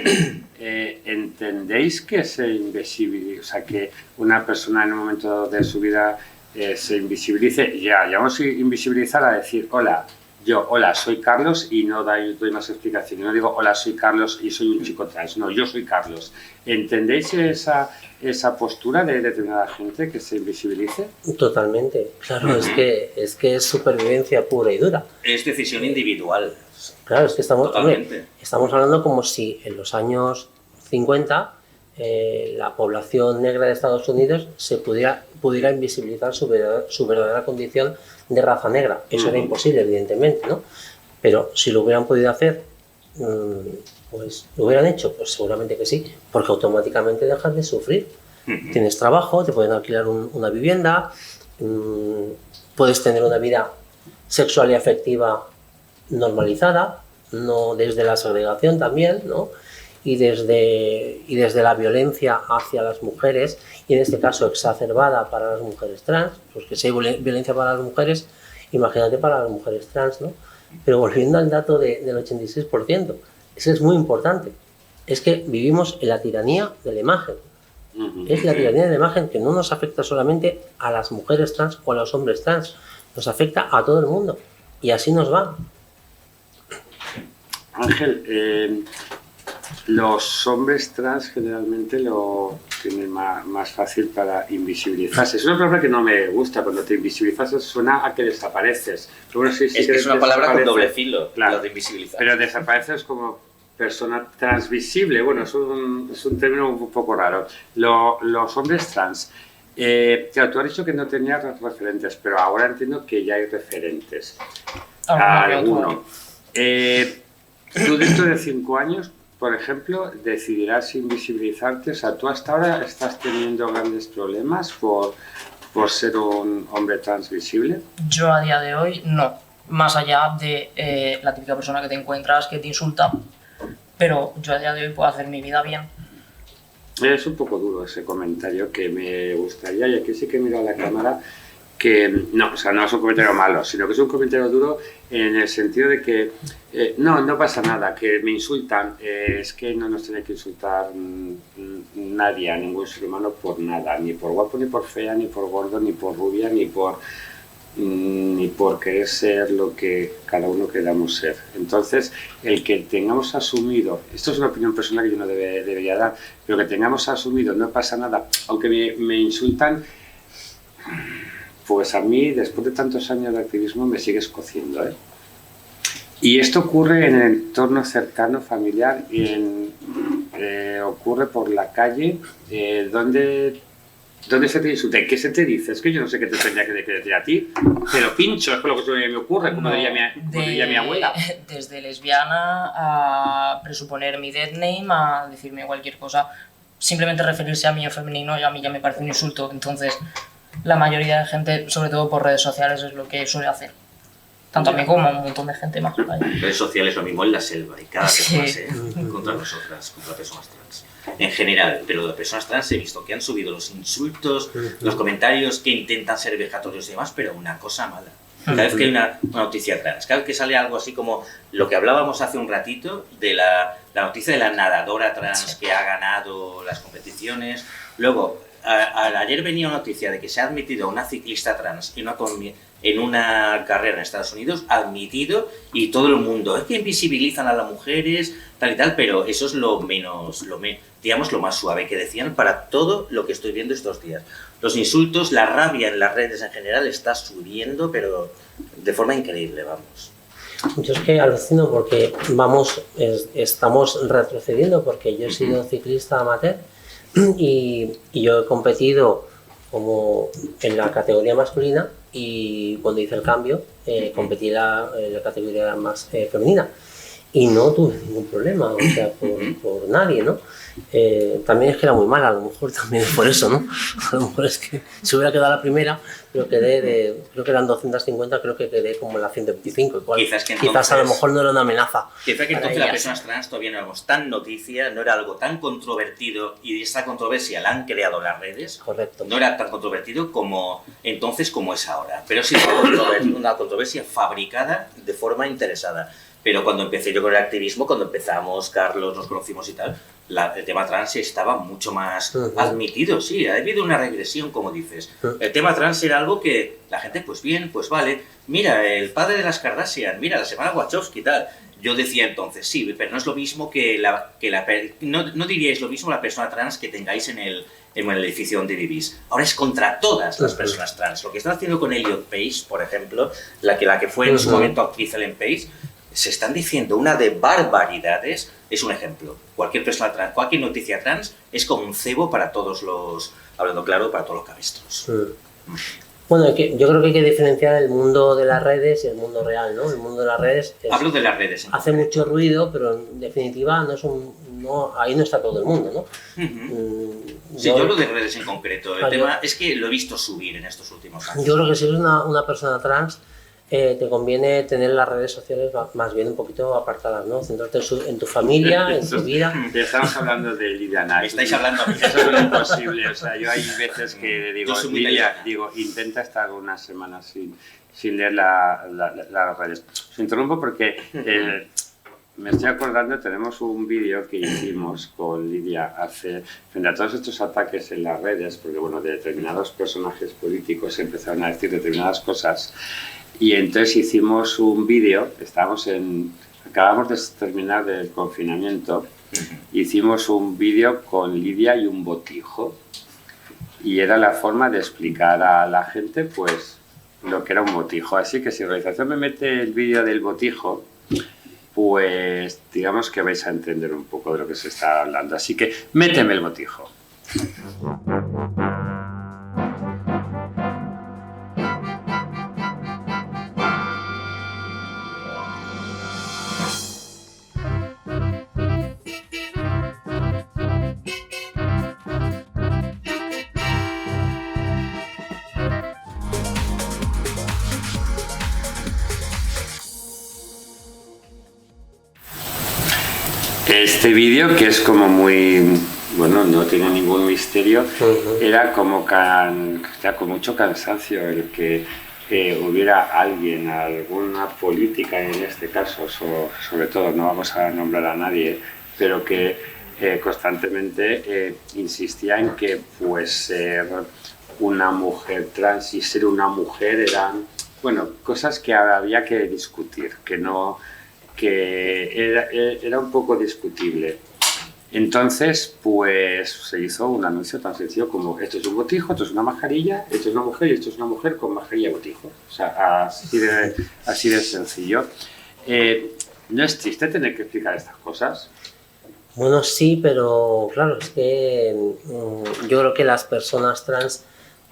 ¿entendéis que se invisibiliza? O sea, que una persona en un momento de su vida se invisibilice. Ya vamos a invisibilizar a decir, hola, soy Carlos, y no doy más explicaciones. No digo, hola, soy Carlos y soy un chico trans. No, yo soy Carlos. ¿Entendéis esa postura de determinada gente que se invisibilice? Totalmente. Claro, es que es supervivencia pura y dura. Es decisión individual. Claro, es que estamos hablando como si en los años 50 la población negra de Estados Unidos se pudiera invisibilizar su verdadera condición de raza negra. Eso era imposible, evidentemente, ¿no? Pero si lo hubieran podido hacer, pues lo hubieran hecho, pues seguramente que sí, porque automáticamente dejas de sufrir. Tienes trabajo, te pueden alquilar una vivienda, puedes tener una vida sexual y afectiva normalizada, no desde la segregación también, ¿no? Y desde la violencia hacia las mujeres, y en este caso exacerbada para las mujeres trans, pues que si hay violencia para las mujeres, imagínate para las mujeres trans, ¿no? Pero volviendo al dato del 86%, eso es muy importante, es que vivimos en la tiranía de la imagen. Es la tiranía de la imagen que no nos afecta solamente a las mujeres trans o a los hombres trans, nos afecta a todo el mundo, y así nos va. Ángel, los hombres trans generalmente lo tienen más fácil para invisibilizarse. Es una palabra que no me gusta. Cuando te invisibilizas suena a que desapareces. Pero bueno, sí, es que es una palabra con doble filo, claro, lo de invisibilizar. Pero desapareces como persona transvisible. Bueno, es un término un poco raro. Los hombres trans. Claro, tú has dicho que no tenías referentes, pero ahora entiendo que ya hay referentes. Alguno. Tú dentro de 5 años, por ejemplo, decidirás invisibilizarte. O sea, tú hasta ahora estás teniendo grandes problemas por ser un hombre transvisible. Yo a día de hoy no. Más allá de la típica persona que te encuentras que te insulta. Pero yo a día de hoy puedo hacer mi vida bien. Es un poco duro ese comentario que me gustaría, y aquí sí que miro a la cámara, que no, o sea, no es un comentario malo, sino que es un comentario duro en el sentido de que no pasa nada, que me insultan, es que no nos tiene que insultar nadie, a ningún ser humano por nada, ni por guapo, ni por fea, ni por gordo, ni por rubia, ni por ni por querer ser lo que cada uno queramos ser. Entonces, el que tengamos asumido, esto es una opinión personal que yo no debería dar, pero que tengamos asumido, no pasa nada, aunque me insultan, pues a mí, después de tantos años de activismo, me sigue escociendo, ¿eh? Y esto ocurre en el entorno cercano, familiar, y ocurre por la calle, donde se te insulta. ¿Qué se te dice? Es que yo no sé qué te tendría que decir a ti. Te lo pincho, es lo que me ocurre, como diría mi abuela. Desde lesbiana a presuponer mi dead name, a decirme cualquier cosa. Simplemente referirse a mí en femenino y a mí ya me parece un insulto. Entonces, la mayoría de gente, sobre todo por redes sociales, es lo que suele hacer. Tanto a mí como a un montón de gente más. Redes sociales lo mismo en la selva y cada vez más contra nosotras, contra personas trans. En general, pero de personas trans he visto que han subido los insultos, los comentarios que intentan ser vejatorios y demás, pero una cosa mala. Cada vez que hay una noticia trans, cada vez que sale algo así como lo que hablábamos hace un ratito de la noticia de la nadadora trans que ha ganado las competiciones. Luego, ayer venía una noticia de que se ha admitido a una ciclista trans en una carrera en Estados Unidos, admitido, y todo el mundo, es que invisibilizan a las mujeres, tal y tal, pero eso es lo más suave que decían para todo lo que estoy viendo estos días. Los insultos, la rabia en las redes en general está subiendo, pero de forma increíble, vamos. Yo es que alucino porque estamos retrocediendo, porque yo he sido ciclista amateur y yo he competido como en la categoría masculina, y cuando hice el cambio competí en la categoría más femenina y no tuve ningún problema, o sea, por nadie, ¿no? También es que era muy mala, a lo mejor también es por eso, ¿no? A lo mejor es que si hubiera quedado la primera, pero creo que eran 250, creo que quedé como en la 125, igual, quizás a lo mejor no era una amenaza. Quizás que entonces las personas trans todavía no éramos tan noticia, no era algo tan controvertido, y esta controversia la han creado las redes. Correcto. No era tan controvertido como entonces como es ahora, pero sí una controversia fabricada de forma interesada. Pero cuando empecé yo con el activismo, cuando empezamos, Carlos, nos conocimos y tal, el tema trans estaba mucho más admitido, sí, ha habido una regresión, como dices. El tema trans era algo que la gente, pues bien, pues vale, mira, el padre de las Kardashian, mira, la semana Wachowski y tal. Yo decía entonces, sí, pero no es lo mismo no diríais lo mismo la persona trans que tengáis en el edificio donde vivís. Ahora es contra todas las personas trans. Lo que están haciendo con Elliot Page, por ejemplo, la que fue en su momento actriz Ellen Page, se están diciendo una de barbaridades. Es un ejemplo. Cualquier persona trans, cualquier noticia trans es como un cebo para todos los, hablando claro, para todos los cabestros. Bueno, yo creo que hay que diferenciar el mundo de las redes y el mundo real, ¿no? El mundo de las redes hablo de las redes. Hace mucho ruido, pero en definitiva ahí no está todo el mundo, ¿no? Sí, yo hablo de redes en concreto. El tema es que lo he visto subir en estos últimos años. Yo creo que si eres una persona trans, te conviene tener las redes sociales más bien un poquito apartadas, ¿no? Centrarte en tu familia, en tu vida. Estamos hablando de Lidia Knight. Estáis hablando a mí. Eso es imposible. O sea, yo hay veces que digo, Lidia, intenta estar una semana sin leer las redes. Os interrumpo porque me estoy acordando, tenemos un vídeo que hicimos con Lidia frente a todos estos ataques en las redes, porque bueno, de determinados personajes políticos empezaron a decir determinadas cosas. Y entonces hicimos un vídeo, acabamos de terminar del confinamiento, hicimos un vídeo con Lidia y un botijo, y era la forma de explicar a la gente pues lo que era un botijo. Así que si Realización me mete el vídeo del botijo, pues digamos que vais a entender un poco de lo que se está hablando. Así que méteme el botijo. Este vídeo, que es como muy, bueno, no tiene ningún misterio, era como con mucho cansancio el que hubiera alguien, alguna política en este caso, sobre todo, no vamos a nombrar a nadie, pero que constantemente insistía en que pues ser una mujer trans y ser una mujer eran Bueno, cosas que había que discutir, que era un poco discutible. Entonces, pues se hizo un anuncio tan sencillo como esto es un botijo, esto es una mascarilla, esto es una mujer y esto es una mujer con mascarilla y botijo. O sea, así de sencillo. ¿No es triste tener que explicar estas cosas? Bueno, sí, pero claro, es que yo creo que las personas trans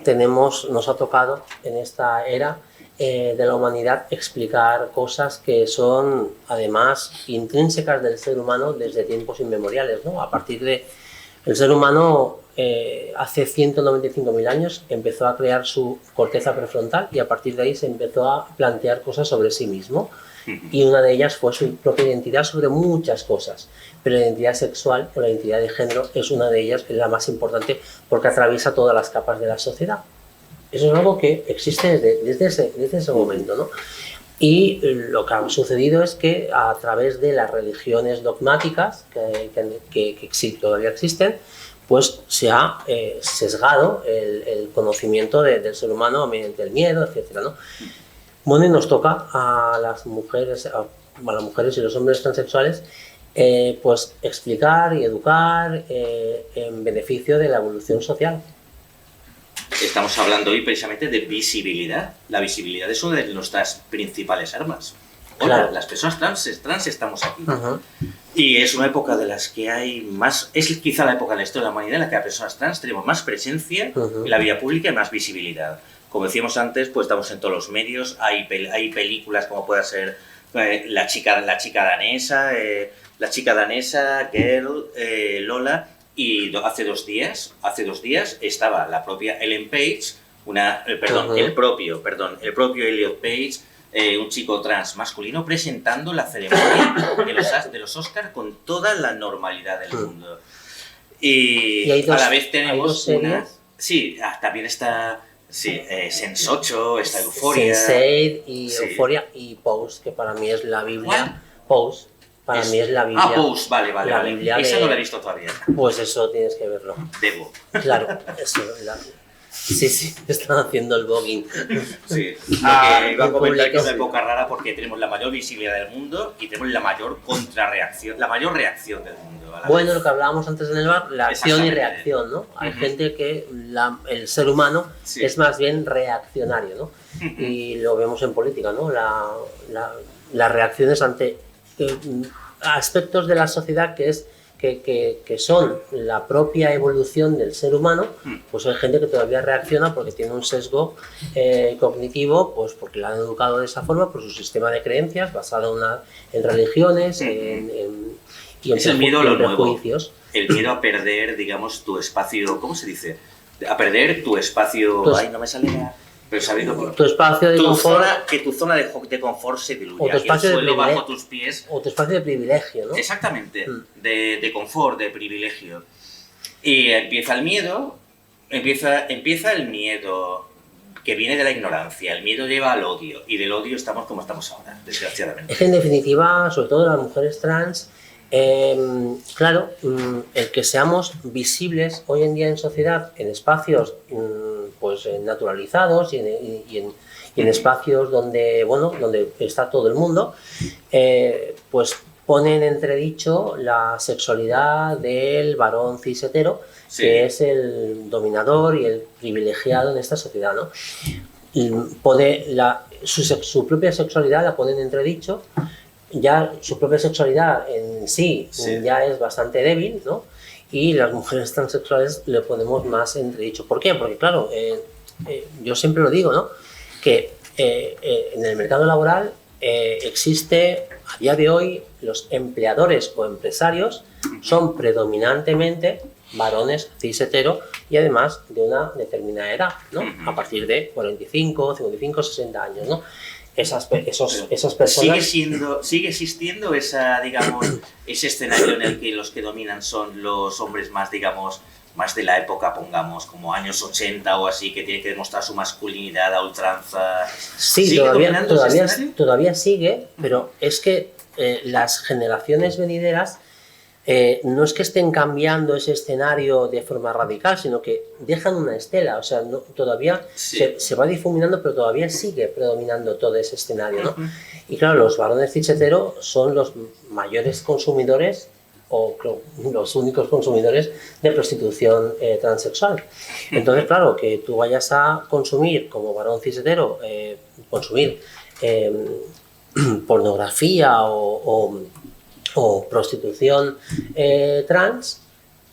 nos ha tocado en esta era de la humanidad explicar cosas que son además intrínsecas del ser humano desde tiempos inmemoriales, ¿no? A partir de el ser humano hace 195.000 años empezó a crear su corteza prefrontal y a partir de ahí se empezó a plantear cosas sobre sí mismo y una de ellas fue su propia identidad sobre muchas cosas, pero la identidad sexual o la identidad de género es una de ellas, que es la más importante porque atraviesa todas las capas de la sociedad. Eso es algo que existe desde ese momento, ¿no? Y lo que ha sucedido es que a través de las religiones dogmáticas que todavía existen, pues se ha sesgado el conocimiento del ser humano mediante el miedo, etc., ¿no? Bueno, y nos toca a las mujeres y los hombres transexuales pues explicar y educar en beneficio de la evolución social. Estamos hablando hoy precisamente de visibilidad. La visibilidad es una de nuestras principales armas. Hola, claro. Las personas trans estamos aquí. Y es una época de las que hay más... Es quizá la época de la historia de la humanidad en la que las personas trans tenemos más presencia en la vida pública y más visibilidad. Como decíamos antes, pues estamos en todos los medios. Hay películas como pueda ser la chica danesa, Girl, Lola... Y hace dos días estaba la propia Ellen Page, el propio Elliot Page, un chico trans masculino, presentando la ceremonia de los Oscars con toda la normalidad del mundo. Y a la vez tenemos una... Sí, también está... Sí, Sense8, está Euphoria. Sense8 y Euphoria y Pose, que para mí es la Biblia. Pose. Para mí es la Biblia. Pose, vale. Esa no la he visto todavía. Pues eso tienes que verlo. Debo. Claro, eso. Sí, están haciendo el voguing. Sí. Iba a comentar que es una época rara porque tenemos la mayor visibilidad del mundo y tenemos la mayor contrarreacción, la mayor reacción del mundo. Bueno, lo que hablábamos antes en el bar, la acción y reacción, ¿no? Hay gente que el ser humano es más bien reaccionario, ¿no? Y lo vemos en política, ¿no? Las reacciones ante aspectos de la sociedad que son la propia evolución del ser humano, pues hay gente que todavía reacciona porque tiene un sesgo cognitivo, pues porque la han educado de esa forma por su sistema de creencias basado en religiones y en es el miedo a lo prejuicios. Nuevo, el miedo a perder, digamos, tu espacio, ¿cómo se dice? A perder tu espacio... Ay, no me sale nada. Pero sabiendo tu espacio de confort, que tu zona de confort se diluya, o tu espacio que el suelo de bajo tus pies, o tu espacio de privilegio, ¿no? Exactamente, de confort, de privilegio. Y empieza el miedo, empieza el miedo que viene de la ignorancia, el miedo lleva al odio, y del odio estamos como estamos ahora, desgraciadamente. Es que en definitiva, sobre todo las mujeres trans, claro, el que seamos visibles hoy en día en sociedad, en espacios pues naturalizados y en espacios donde está todo el mundo, pues pone en entredicho la sexualidad del varón cis hetero, que es el dominador y el privilegiado en esta sociedad, ¿no? Y pone su propia sexualidad la pone en entredicho. Ya su propia sexualidad en sí ya es bastante débil, ¿no? Y las mujeres transexuales le ponemos más entredicho. ¿Por qué? Porque claro, yo siempre lo digo, ¿no? Que en el mercado laboral existe, a día de hoy, los empleadores o empresarios son predominantemente varones cis hetero y además de una determinada edad, ¿no? A partir de 45, 55, 60 años, ¿no? Esas personas... ¿Sigue existiendo digamos, ese escenario en el que los que dominan son los hombres más, digamos, más de la época, pongamos, como años 80 o así, que tienen que demostrar su masculinidad a ultranza? Sí, todavía sigue, pero es que las generaciones venideras no es que estén cambiando ese escenario de forma radical, sino que dejan una estela, o sea, todavía se va difuminando, pero todavía sigue predominando todo ese escenario, ¿no? Y claro, los varones cis hetero son los mayores consumidores o los únicos consumidores de prostitución transexual. Entonces, claro, que tú vayas a consumir como varón cis hetero, consumir pornografía o prostitución trans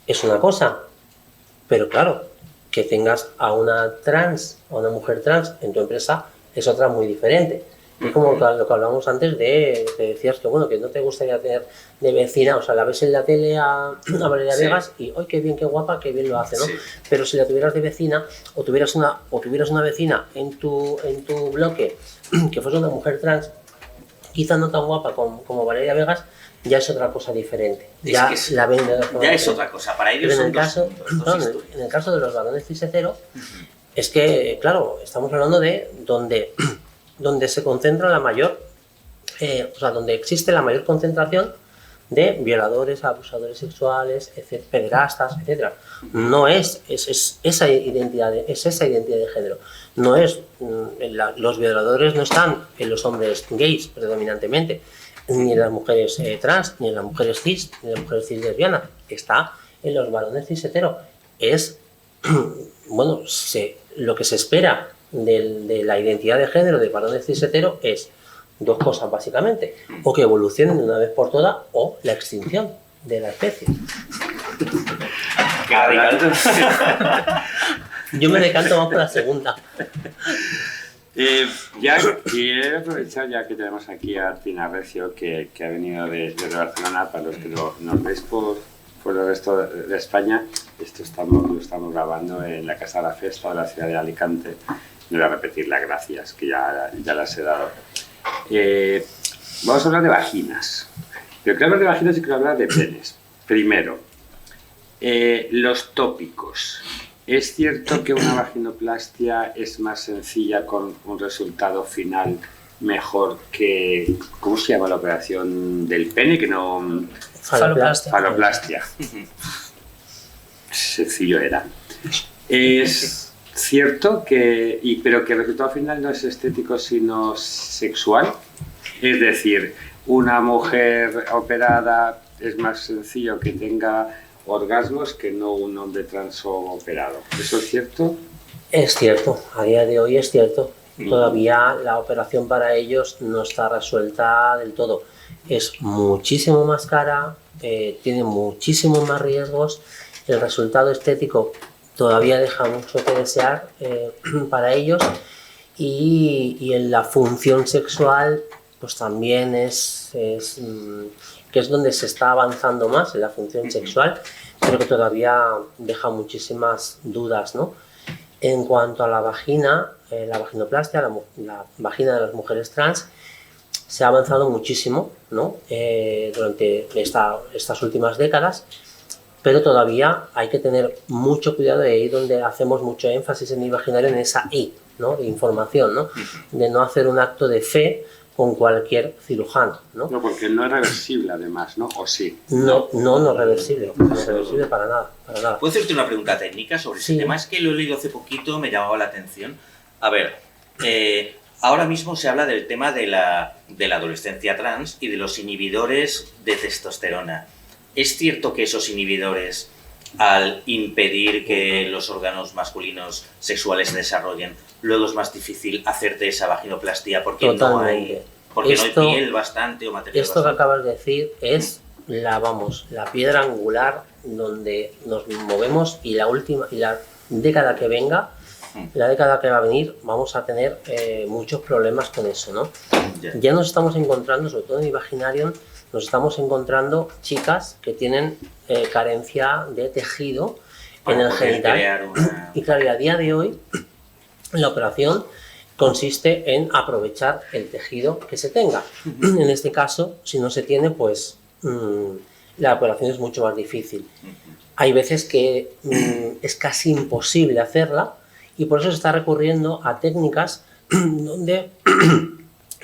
es una cosa, pero claro, que tengas a una mujer trans en tu empresa es otra muy diferente. Es como lo que hablábamos antes de decías que bueno, que no te gustaría tener de vecina, o sea, la ves en la tele a Valeria Vegas y ¡ay, qué bien, qué guapa, qué bien lo hace!, ¿no? Sí. Pero si la tuvieras de vecina o tuvieras una vecina en tu bloque que fuese una mujer trans, quizá no tan guapa como Valeria Vegas, ya es otra cosa diferente. Ya es la ven de otra forma. Ya es otra cosa, para ellos son en el caso de los varones cis hetero, es que, claro, estamos hablando de donde se concentra la mayor, donde existe la mayor concentración de violadores, abusadores sexuales, pederastas, etc. No es esa identidad de género. No es, los violadores no están en los hombres gays predominantemente, ni en las mujeres trans, ni en las mujeres cis, ni en las mujeres cis lesbianas. Está en los varones cis hetero. Es, bueno, lo que se espera de la identidad de género de varones cis hetero es dos cosas básicamente: o que evolucionen de una vez por todas, o la extinción de la especie. Yo me decanto más por la segunda. Ya quiero aprovechar, ya que tenemos aquí a Tina Recio, que ha venido de Barcelona. Para los que nos veis por el resto de España, lo estamos grabando en la Casa de la Festa de la ciudad de Alicante. No voy a repetir las gracias, que ya las he dado. Vamos a hablar de vaginas. Pero quiero hablar de vaginas y quiero hablar de penes. Primero, los tópicos. ¿Es cierto que una vaginoplastia es más sencilla con un resultado final mejor que... ¿Cómo se llama la operación del pene? Que no... Faloplastia. Sencillo era. Es cierto pero que el resultado final no es estético sino sexual. Es decir, una mujer operada es más sencillo que tenga orgasmos que no un hombre trans operado. ¿Eso es cierto? Es cierto, a día de hoy es cierto. Todavía la operación para ellos no está resuelta del todo. Es muchísimo más cara, tiene muchísimos más riesgos. El resultado estético todavía deja mucho que desear para ellos, y en la función sexual pues también que es donde se está avanzando más en la función sexual, pero que todavía deja muchísimas dudas, ¿no? En cuanto a la vagina, la vaginoplastia, la vagina de las mujeres trans, se ha avanzado muchísimo, ¿no? Durante estas últimas décadas, pero todavía hay que tener mucho cuidado, de ahí donde hacemos mucho énfasis en Imaginario, en esa I, ¿no? De información, ¿no? De no hacer un acto de fe con cualquier cirujano, ¿no? No, porque no es reversible además, ¿no? ¿O sí? No es reversible. No es reversible para nada. ¿Puedo hacerte una pregunta técnica sobre ese tema? Es que lo he leído hace poquito, me llamaba la atención. A ver, ahora mismo se habla del tema de la adolescencia trans y de los inhibidores de testosterona. ¿Es cierto que esos inhibidores, al impedir que los órganos masculinos sexuales se desarrollen, luego es más difícil hacerte esa vaginoplastia porque no hay piel bastante o material Esto bastante? que acabas de decir es la piedra angular donde nos movemos, y la década que venga, la década que va a venir, vamos a tener muchos problemas con eso, ¿no? Ya nos estamos encontrando, sobre todo en Imaginarium, nos estamos encontrando chicas que tienen carencia de tejido en el genital. Y claro, a día de hoy la operación consiste en aprovechar el tejido que se tenga. En este caso, si no se tiene, pues la operación es mucho más difícil. Hay veces que es casi imposible hacerla, y por eso se está recurriendo a técnicas donde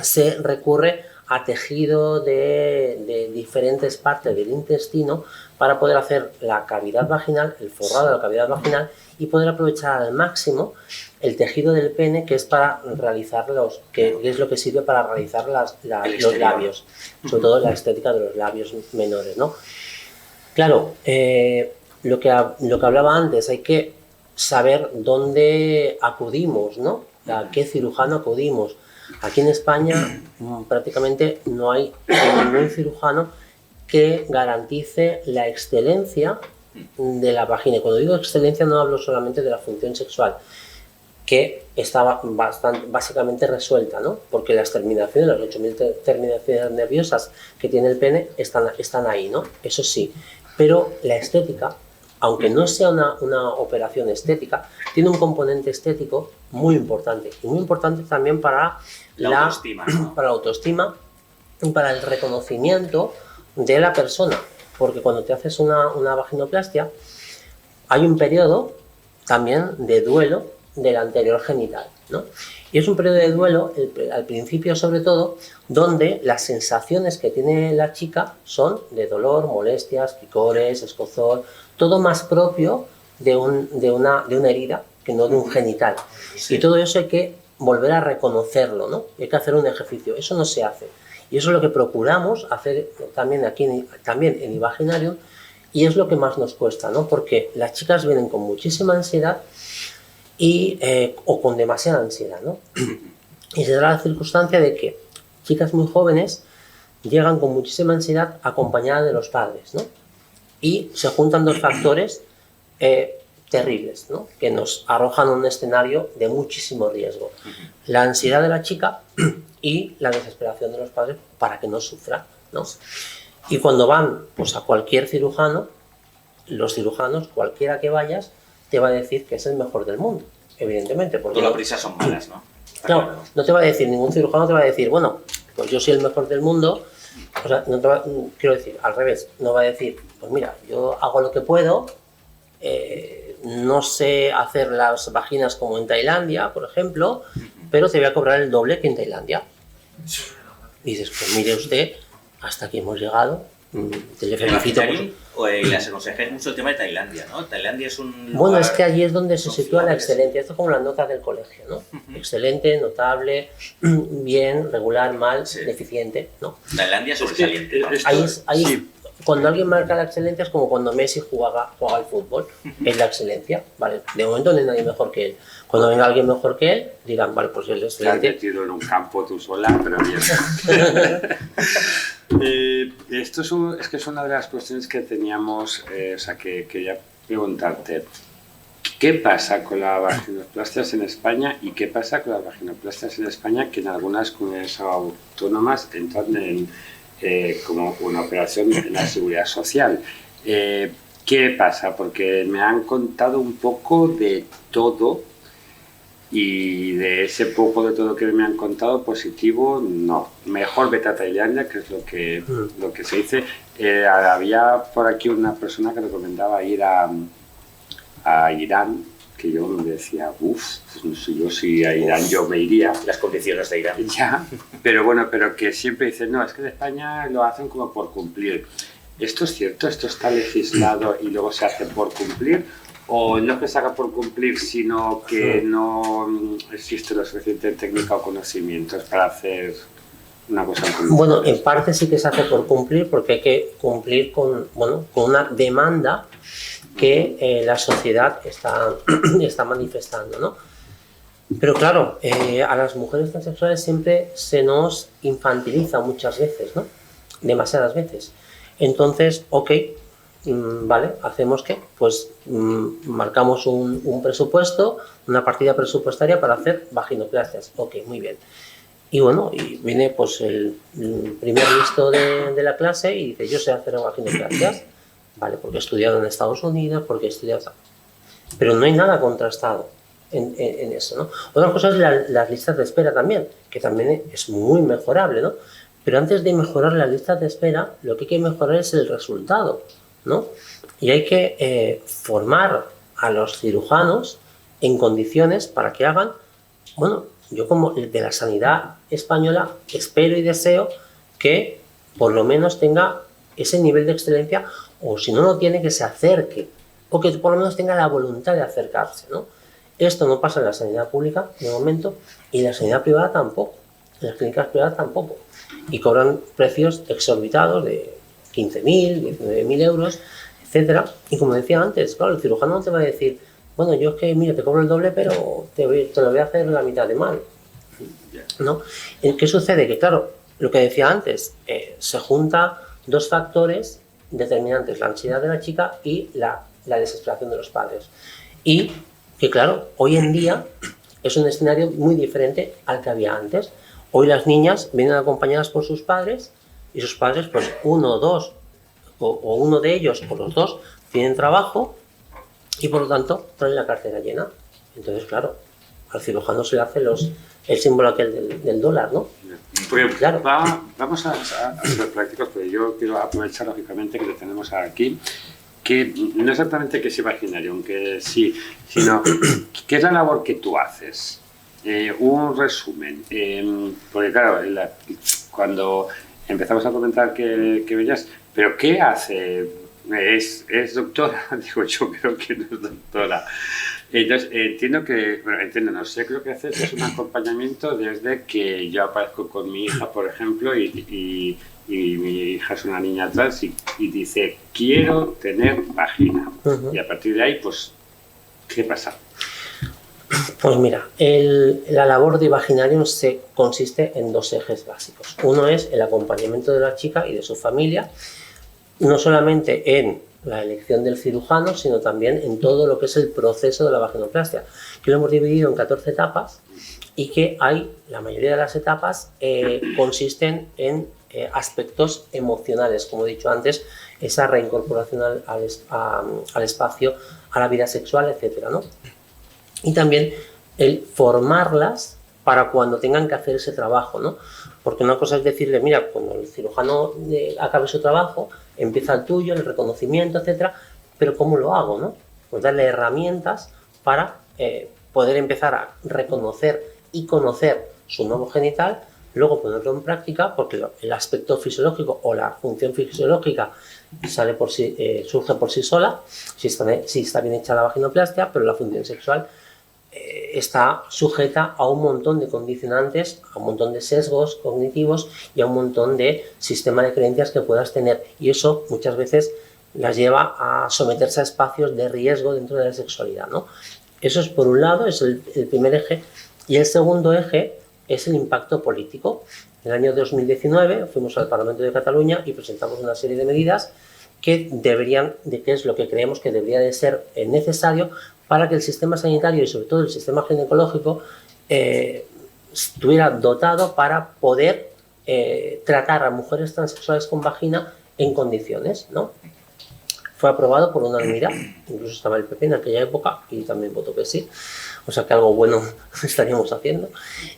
se recurre a tejido de diferentes partes del intestino para poder hacer la cavidad vaginal, el forrado de la cavidad vaginal, y poder aprovechar al máximo el tejido del pene, que es para realizar que es lo que sirve para realizar los labios, sobre todo la estética de los labios menores, ¿no? Claro, lo que hablaba antes, hay que saber dónde acudimos, ¿no? A qué cirujano acudimos. Aquí en España prácticamente no hay ningún cirujano que garantice la excelencia de la vagina. Cuando digo excelencia no hablo solamente de la función sexual, que está básicamente resuelta, ¿no? Porque las terminaciones, las 8000 terminaciones nerviosas que tiene el pene están ahí, ¿no? Eso sí, pero la estética, aunque no sea una operación estética, tiene un componente estético muy importante, y muy importante también para la autoestima, ¿no? Para la autoestima y para el reconocimiento de la persona, porque cuando te haces una vaginoplastia hay un periodo también de duelo del anterior genital, ¿no? Y es un periodo de duelo, al principio sobre todo, donde las sensaciones que tiene la chica son de dolor, molestias, picores, escozor, todo más propio de una herida que no de un genital. Sí. Y todo eso hay que volver a reconocerlo, ¿no? Hay que hacer un ejercicio, eso no se hace. Y eso es lo que procuramos hacer también aquí, también en Imaginarium, y es lo que más nos cuesta, ¿no? Porque las chicas vienen con muchísima ansiedad o con demasiada ansiedad, ¿no? Y se da la circunstancia de que chicas muy jóvenes llegan con muchísima ansiedad acompañadas de los padres, ¿no? Y se juntan dos factores terribles, ¿no? Que nos arrojan a un escenario de muchísimo riesgo. La ansiedad de la chica y la desesperación de los padres para que no sufra, ¿no? Y cuando van pues, a cualquier cirujano, los cirujanos, cualquiera que vayas, te va a decir que es el mejor del mundo, evidentemente. Porque todas las prisas son malas, ¿no? No, no te va a decir, ningún cirujano te va a decir, bueno, pues yo soy el mejor del mundo. O sea, no te va, quiero decir, al revés, no va a decir, pues mira, yo hago lo que puedo, no sé hacer las vaginas como en Tailandia, por ejemplo, pero te voy a cobrar el doble que en Tailandia. Y dices, pues mire usted, hasta aquí hemos llegado, te le felicito. Les aconsejáis mucho el tema de Tailandia, ¿no? Tailandia es un lugar... Bueno, es que allí es donde se sitúa la excelencia. Esto es como las notas del colegio, ¿no? Excelente, notable, bien, regular, mal, sí. Deficiente, ¿no? Tailandia es sobresaliente. Ahí sí. Cuando alguien marca la excelencia es como cuando Messi juega al fútbol, es la excelencia, ¿vale? De momento no hay nadie mejor que él. Cuando venga alguien mejor que él, dirán, vale, pues él es excelente. Te has metido en un campo tú sola, pero bien. Esto es que es una de las cuestiones que teníamos, o sea, que quería preguntarte. ¿Qué pasa con las vaginoplastias en España y qué pasa con las vaginoplastias en España que en algunas comunidades autónomas entran en, como una operación en la seguridad social? ¿Qué pasa? Porque me han contado un poco de todo y de ese poco de todo que me han contado, positivo, no. Mejor vete a Tailandia, que es lo que se dice. Había por aquí una persona que recomendaba ir a Irán, que yo me decía, uff, pues no sé yo si a Irán yo me iría. Las condiciones de Irán. Ya, pero bueno, pero que siempre dicen, no, es que en España lo hacen como por cumplir. ¿Esto es cierto? ¿Esto está legislado y luego se hace por cumplir? ¿O no es que se haga por cumplir, sino que no existe lo suficiente técnica o conocimientos para hacer una cosa como... Bueno, en parte sí que se hace por cumplir, porque hay que cumplir con una demanda que la sociedad está manifestando, ¿no? Pero claro, a las mujeres transexuales siempre se nos infantiliza muchas veces, ¿no? Demasiadas veces. Entonces, ok, vale, ¿hacemos qué? Pues marcamos un presupuesto, una partida presupuestaria para hacer vaginoplastias. Ok, muy bien. Y bueno, y viene pues el primer listo de la clase y dice, yo sé hacer vaginoplastias. Vale, porque he estudiado en Estados Unidos, porque he estudiado... Pero no hay nada contrastado en eso, ¿no? Otra cosa es las listas de espera también, que también es muy mejorable, ¿no? Pero antes de mejorar las listas de espera, lo que hay que mejorar es el resultado, ¿no? Y hay que formar a los cirujanos en condiciones para que hagan... Bueno, yo como de la sanidad española espero y deseo que por lo menos tenga ese nivel de excelencia, o si no lo tiene, que se acerque, o que por lo menos tenga la voluntad de acercarse, ¿no? Esto no pasa en la sanidad pública de momento, y en la sanidad privada tampoco, en las clínicas privadas tampoco, y cobran precios exorbitados de 15.000, 19.000 euros, etcétera. Y como decía antes, claro, el cirujano no te va a decir, bueno, yo es que, mira, te cobro el doble, pero te lo voy a hacer la mitad de mal, ¿no? ¿Qué sucede? Que claro, lo que decía antes, se junta dos factores determinantes, la ansiedad de la chica y la desesperación de los padres. Y que claro, hoy en día es un escenario muy diferente al que había antes. Hoy las niñas vienen acompañadas por sus padres, y sus padres, pues uno o dos, o uno de ellos o los dos, tienen trabajo y por lo tanto traen la cartera llena. Entonces, claro, al cirujano se le hace el símbolo aquel del dólar, ¿no? Pues claro. Vamos a ser prácticos, porque yo quiero aprovechar lógicamente que le tenemos aquí, que no exactamente que sea vaginario, aunque sí, sino qué es la labor que tú haces. Un resumen, porque claro, cuando empezamos a comentar que venías, pero ¿qué hace? ¿Es doctora? Digo, yo creo que no es doctora. Entonces, no sé, creo que haces es un acompañamiento desde que yo aparezco con mi hija, por ejemplo, y mi hija es una niña trans y dice, quiero tener vagina. Y a partir de ahí, pues, ¿qué pasa? Pues mira, la labor de Imaginarium consiste en dos ejes básicos. Uno es el acompañamiento de la chica y de su familia, no solamente en la elección del cirujano, sino también en todo lo que es el proceso de la vaginoplastia, que lo hemos dividido en 14 etapas y que la mayoría de las etapas consisten en aspectos emocionales, como he dicho antes, esa reincorporación al espacio, a la vida sexual, etcétera, ¿no? Y también el formarlas para cuando tengan que hacer ese trabajo, ¿no? Porque una cosa es decirle, mira, cuando el cirujano acabe su trabajo, empieza el tuyo, el reconocimiento, etcétera, pero ¿cómo lo hago, no? Pues darle herramientas para poder empezar a reconocer y conocer su nuevo genital, luego ponerlo en práctica, porque el aspecto fisiológico o la función fisiológica surge por sí sola, si está bien hecha la vaginoplastia, pero la función sexual está sujeta a un montón de condicionantes, a un montón de sesgos cognitivos y a un montón de sistema de creencias que puedas tener, y eso muchas veces las lleva a someterse a espacios de riesgo dentro de la sexualidad, ¿no? Eso es por un lado, es el primer eje, y el segundo eje es el impacto político. En el año 2019 fuimos al Parlamento de Cataluña y presentamos una serie de medidas que es lo que creemos que debería de ser necesario para que el sistema sanitario y sobre todo el sistema ginecológico estuviera dotado para poder tratar a mujeres transexuales con vagina en condiciones, ¿no? Fue aprobado por unanimidad, incluso estaba el PP en aquella época y también votó que sí, o sea que algo bueno estaríamos haciendo.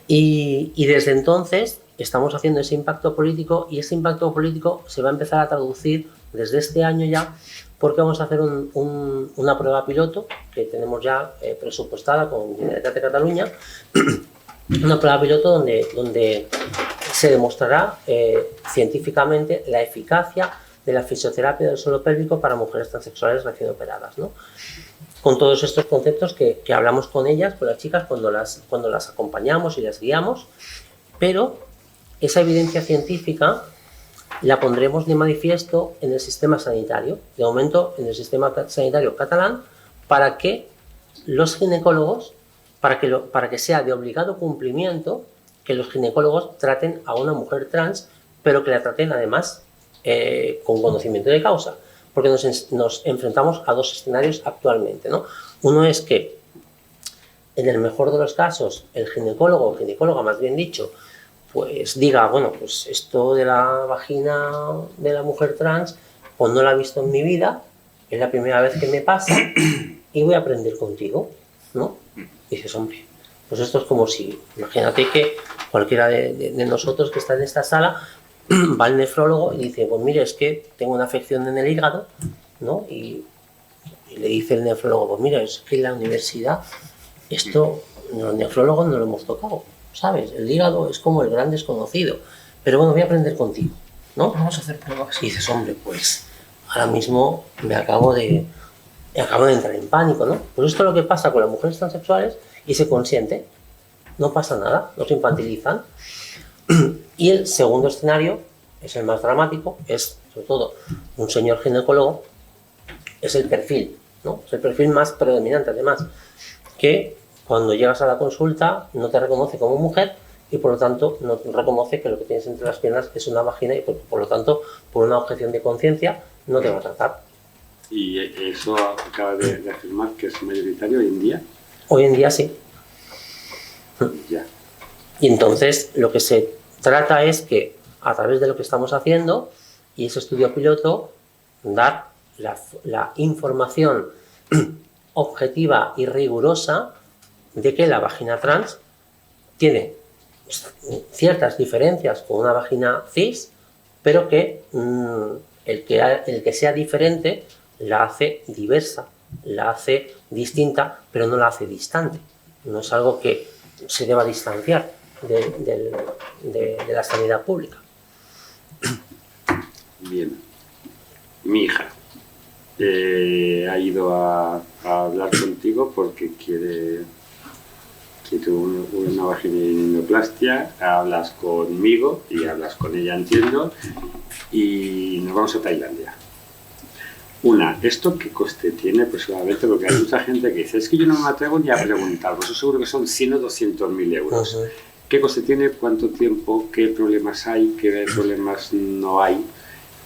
Y desde entonces estamos haciendo ese impacto político, y ese impacto político se va a empezar a traducir desde este año ya, porque vamos a hacer una prueba piloto que tenemos ya presupuestada con Generalitat de Cataluña, una prueba piloto donde se demostrará científicamente la eficacia de la fisioterapia del suelo pélvico para mujeres transexuales recién operadas, ¿no? Con todos estos conceptos que hablamos con ellas, con las chicas, cuando las acompañamos y las guiamos, pero esa evidencia científica la pondremos de manifiesto en el sistema sanitario, de momento en el sistema sanitario catalán, para que los ginecólogos, para que sea de obligado cumplimiento que los ginecólogos traten a una mujer trans, pero que la traten además con conocimiento de causa, porque nos enfrentamos a dos escenarios actualmente, ¿no? Uno es que, en el mejor de los casos, el ginecólogo o ginecóloga, más bien dicho, pues diga, bueno, pues esto de la vagina de la mujer trans, pues no la he visto en mi vida, es la primera vez que me pasa y voy a aprender contigo, ¿no? Y dices, hombre, pues esto es como si, imagínate que cualquiera de nosotros que está en esta sala va al nefrólogo y dice, pues mire, es que tengo una afección en el hígado, ¿no? Y le dice el nefrólogo, pues mira, es que en la universidad esto los nefrólogos no lo hemos tocado, ¿sabes? El hígado es como el gran desconocido, pero bueno, voy a aprender contigo, ¿no? Vamos a hacer pruebas. Y dices, hombre, pues ahora mismo me acabo de entrar en pánico, ¿no? Pues esto es lo que pasa con las mujeres transexuales y se consiente, no pasa nada, no se infantilizan. Y el segundo escenario es el más dramático, es sobre todo un señor ginecólogo, es el perfil, ¿no? Es el perfil más predominante además, que cuando llegas a la consulta no te reconoce como mujer y por lo tanto no reconoce que lo que tienes entre las piernas es una vagina y por lo tanto por una objeción de conciencia no te va a tratar. Y eso acaba de afirmar que es mayoritario hoy en día. Hoy en día sí. Ya. Y entonces lo que se trata es que a través de lo que estamos haciendo y ese estudio piloto dar la información objetiva y rigurosa de que la vagina trans tiene ciertas diferencias con una vagina cis, pero que el que sea diferente la hace diversa, la hace distinta, pero no la hace distante. No es algo que se deba distanciar de la sanidad pública. Bien. Mi hija ha ido a hablar contigo porque quiere una vaginoplastia, hablas conmigo y hablas con ella, entiendo, y nos vamos a Tailandia. ¿Esto qué coste tiene aproximadamente? Porque hay mucha gente que dice, es que yo no me atrevo ni a preguntar, pues eso seguro que son 100 o 200.000 euros. Uh-huh. ¿Qué coste tiene? ¿Cuánto tiempo? ¿Qué problemas hay? ¿Qué problemas no hay?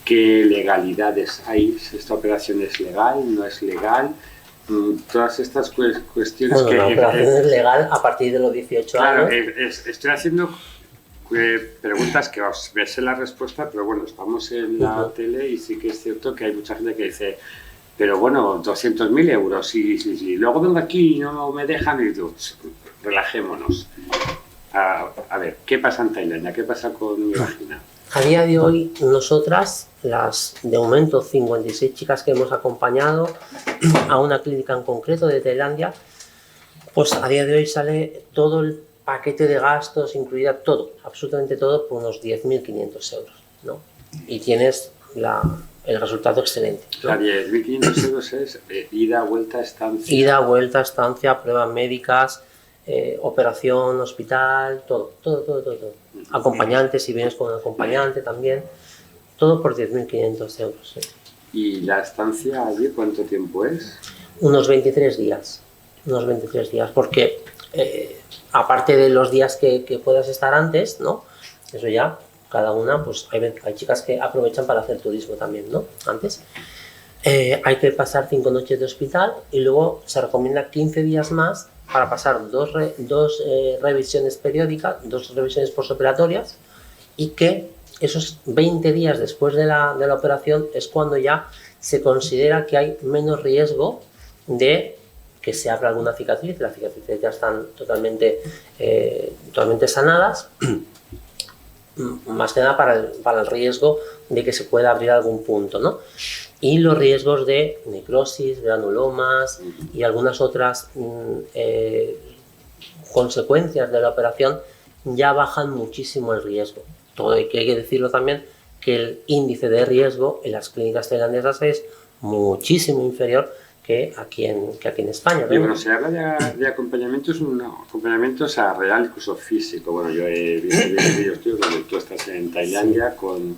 ¿Qué legalidades hay? ¿Esta operación es legal? ¿No es legal? Todas estas cuestiones bueno, la operación es legal a partir de los 18 años. Claro, estoy haciendo preguntas que os sé la respuesta, pero bueno, estamos en la tele y sí que es cierto que hay mucha gente que dice, pero bueno, 200.000 euros y luego vengo aquí y no me dejan y digo, relajémonos. A ver, ¿qué pasa en Tailandia? ¿Qué pasa con mi vagina? A día de hoy, nosotras, las de momento 56 chicas que hemos acompañado a una clínica en concreto de Tailandia, pues a día de hoy sale todo el paquete de gastos, incluida todo, absolutamente todo, por unos 10.500 euros, ¿no? Y tienes el resultado excelente, ¿no? O sea, 10.500 euros es ida, vuelta, estancia. Ida, vuelta, estancia, pruebas médicas, operación, hospital, todo. Acompañante, si vienes con un acompañante también, todo por 10.500 euros. ¿Sí? ¿Y la estancia allí cuánto tiempo es? Unos 23 días, porque aparte de los días que puedas estar antes, ¿no? Eso ya, cada una, pues hay chicas que aprovechan para hacer turismo también, ¿no? Antes. Hay que pasar 5 noches de hospital y luego se recomienda 15 días más para pasar dos revisiones periódicas, 2 revisiones postoperatorias, y que esos 20 días después de la operación es cuando ya se considera que hay menos riesgo de que se abra alguna cicatriz. Las cicatrices ya están totalmente sanadas, más que nada para el riesgo de que se pueda abrir algún punto, ¿no? Y los riesgos de necrosis, granulomas y algunas otras consecuencias de la operación ya bajan muchísimo el riesgo. Todo hay que decirlo también que el índice de riesgo en las clínicas tailandesas es muchísimo inferior que aquí en España, ¿no? Y bueno, se habla de acompañamiento, es un acompañamiento real, incluso físico. Bueno, yo he visto vídeos tuyos donde tú estás en Tailandia con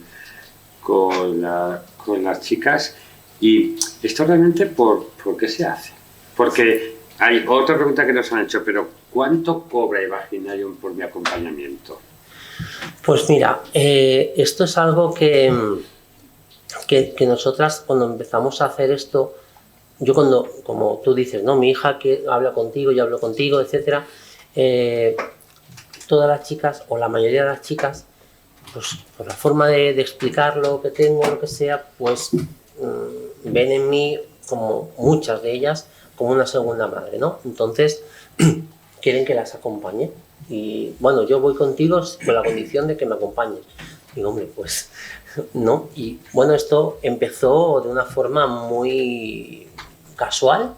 las chicas, y esto realmente ¿por qué se hace? Porque hay otra pregunta que nos han hecho, pero ¿cuánto cobra Imaginarium por mi acompañamiento? Pues mira, esto es algo que nosotras cuando empezamos a hacer esto, yo como tú dices, ¿no? Mi hija que habla contigo, yo hablo contigo, etcétera, todas las chicas, o la mayoría de las chicas, pues por la forma de explicar lo que tengo, lo que sea, pues ven en mí, como muchas de ellas, como una segunda madre, ¿no? Entonces quieren que las acompañe. Y bueno, yo voy contigo con la condición de que me acompañes. Digo, hombre, pues no. Y bueno, esto empezó de una forma muy casual,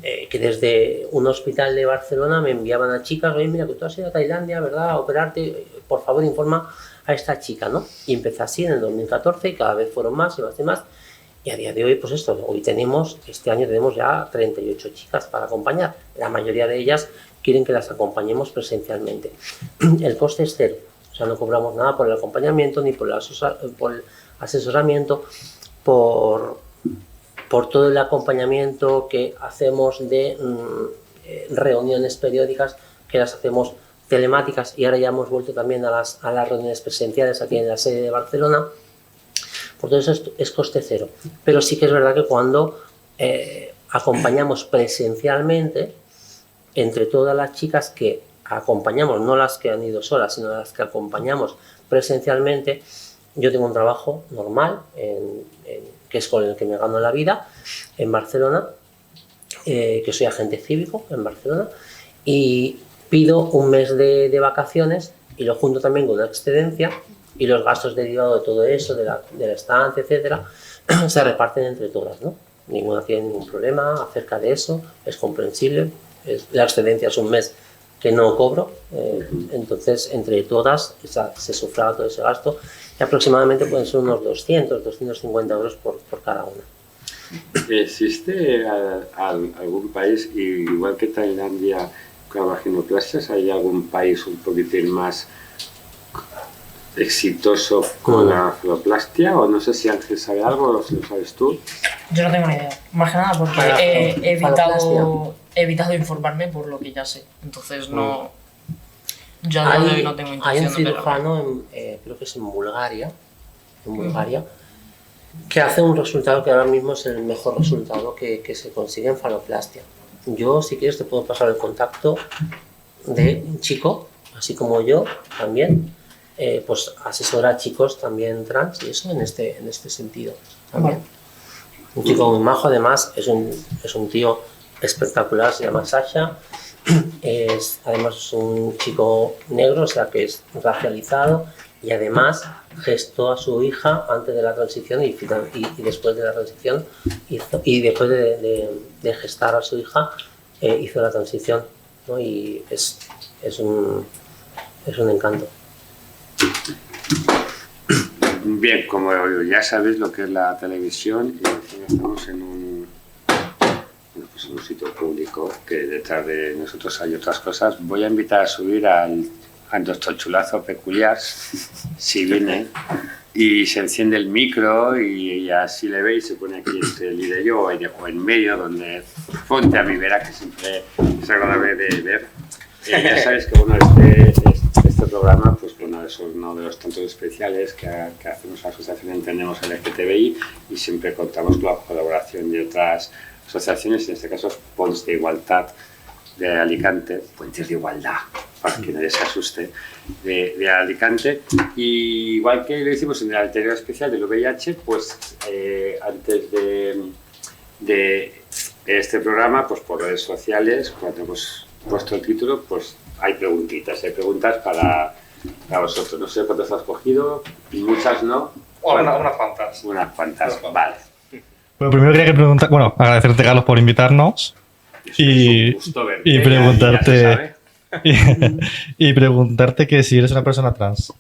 que desde un hospital de Barcelona me enviaban a chicas, oye, mira, que tú has ido a Tailandia, ¿verdad?, a operarte, por favor informa a esta chica, ¿no? Y empezó así en el 2014 y cada vez fueron más y más y más. Y a día de hoy, pues este año tenemos ya 38 chicas para acompañar. La mayoría de ellas quieren que las acompañemos presencialmente. El coste es cero, o sea, no cobramos nada por el acompañamiento, ni por el asesoramiento, por todo el acompañamiento que hacemos de reuniones periódicas, que las hacemos telemáticas, y ahora ya hemos vuelto también a las reuniones presenciales aquí en la sede de Barcelona. Por todo eso es coste cero. Pero sí que es verdad que cuando acompañamos presencialmente, entre todas las chicas que acompañamos, no las que han ido solas, sino las que acompañamos presencialmente, yo tengo un trabajo normal, que es con el que me gano la vida, en Barcelona, que soy agente cívico en Barcelona, y pido un mes de vacaciones y lo junto también con una excedencia, y los gastos derivados de todo eso, de la estancia, etcétera, se reparten entre todas, ¿no? Ninguna tiene ningún problema acerca de eso, es comprensible. La excedencia es un mes que no cobro, entonces entre todas se sufraga todo ese gasto, y aproximadamente pueden ser unos 200-250 euros por cada una. ¿Existe algún país, igual que Tailandia, con vaginoplastias, hay algún país un poquitín más exitoso con la falloplastia? O no sé si Ángel sabe algo, o lo sabes tú. Yo no tengo ni idea, más que nada porque he evitado informarme por lo que ya sé, entonces no... Yo a día de hoy no tengo intención. Hay un cirujano, creo que es en Bulgaria, que hace un resultado que ahora mismo es el mejor resultado que se consigue en faloplastia. Yo, si quieres, te puedo pasar el contacto de un chico, así como yo también, pues asesora a chicos también trans y eso en este sentido también. Un chico muy majo, además es un tío espectacular, se llama Sasha, además es un chico negro, o sea que es racializado, y además gestó a su hija antes de la transición y después de la transición, y después de gestar a su hija hizo la transición, ¿no? Y es un encanto. Bien, como ya sabéis lo que es la televisión, estamos en un sitio público, que detrás de nosotros hay otras cosas. Voy a invitar a subir a nuestro chulazo peculiar, si viene, y se enciende el micro y así le veis, se pone aquí entre él y yo, y dejo en medio, donde ponte a mi vera, que siempre es agradable de ver. Ya sabéis que bueno, este programa pues, bueno, es uno de los tantos especiales que hacemos la Asociación Entendemos LGTBI, y siempre contamos con la colaboración de otras asociaciones, en este caso Ponts de Igualdad de Alicante, Puentes de Igualdad, para que nadie se asuste, de Alicante. Y igual que lo hicimos en el anterior especial del VIH, pues antes de este programa, pues por redes sociales, cuando hemos puesto el título, pues hay preguntas para vosotros. No sé cuántas has cogido, muchas no. Unas cuantas. Unas cuantas, vale. Bueno, primero quería agradecerte, Carlos, por invitarnos y preguntarte y preguntarte que si eres una persona trans.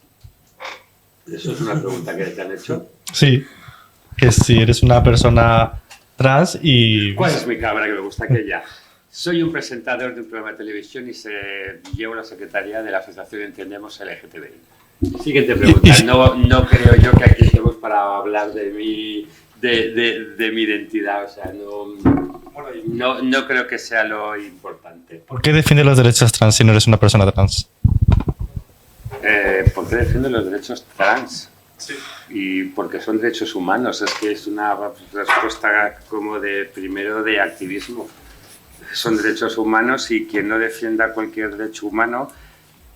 ¿Eso es una pregunta que te han hecho? Sí, que si eres una persona trans y... ¿Cuál es mi cámara que me gusta aquella? Soy un presentador de un programa de televisión y llevo la secretaría de la Asociación Entendemos LGTBI. Siguiente pregunta. No creo yo que aquí estemos para hablar de mi identidad, o sea, no creo que sea lo importante. ¿Por qué defiendes los derechos trans si no eres una persona trans? ¿Por qué defiendo los derechos trans? Sí. Y porque son derechos humanos, es que es una respuesta como primero de activismo. Son derechos humanos y quien no defienda cualquier derecho humano,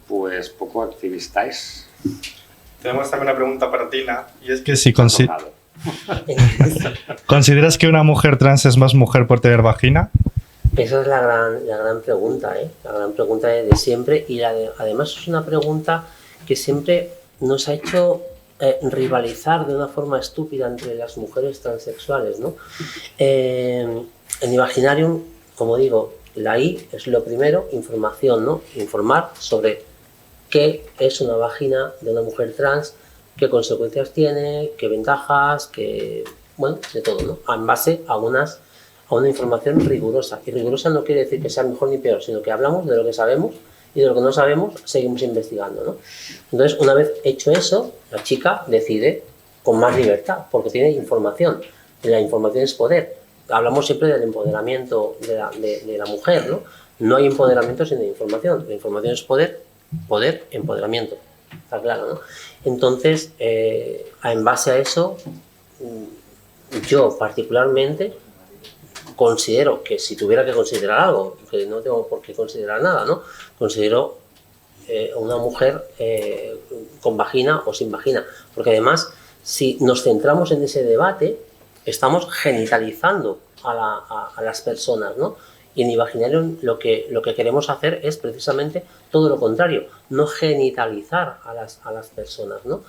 pues poco activista es. Tenemos también una pregunta para Tina, y es que si ¿consideras que una mujer trans es más mujer por tener vagina? Esa es la gran pregunta, la gran pregunta de siempre, y además es una pregunta que siempre nos ha hecho rivalizar de una forma estúpida entre las mujeres transexuales, ¿no? En Imaginarium, como digo, la I es lo primero, información, ¿no? Informar sobre qué es una vagina de una mujer trans, qué consecuencias tiene, qué ventajas, bueno, de todo, ¿no? En base a una información rigurosa. Y rigurosa no quiere decir que sea mejor ni peor, sino que hablamos de lo que sabemos y de lo que no sabemos seguimos investigando, ¿no? Entonces, una vez hecho eso, la chica decide con más libertad, porque tiene información. Y la información es poder. Hablamos siempre del empoderamiento de la mujer, ¿no? No hay empoderamiento sin información. La información es poder, poder, empoderamiento. Está claro, ¿no? Entonces, en base a eso, yo particularmente considero que si tuviera que considerar algo, que no tengo por qué considerar nada, ¿no? Considero una mujer con vagina o sin vagina, porque además, si nos centramos en ese debate, estamos genitalizando a las personas, ¿no? Y en Imaginarium lo que queremos hacer es precisamente todo lo contrario, no genitalizar a las personas, ¿no?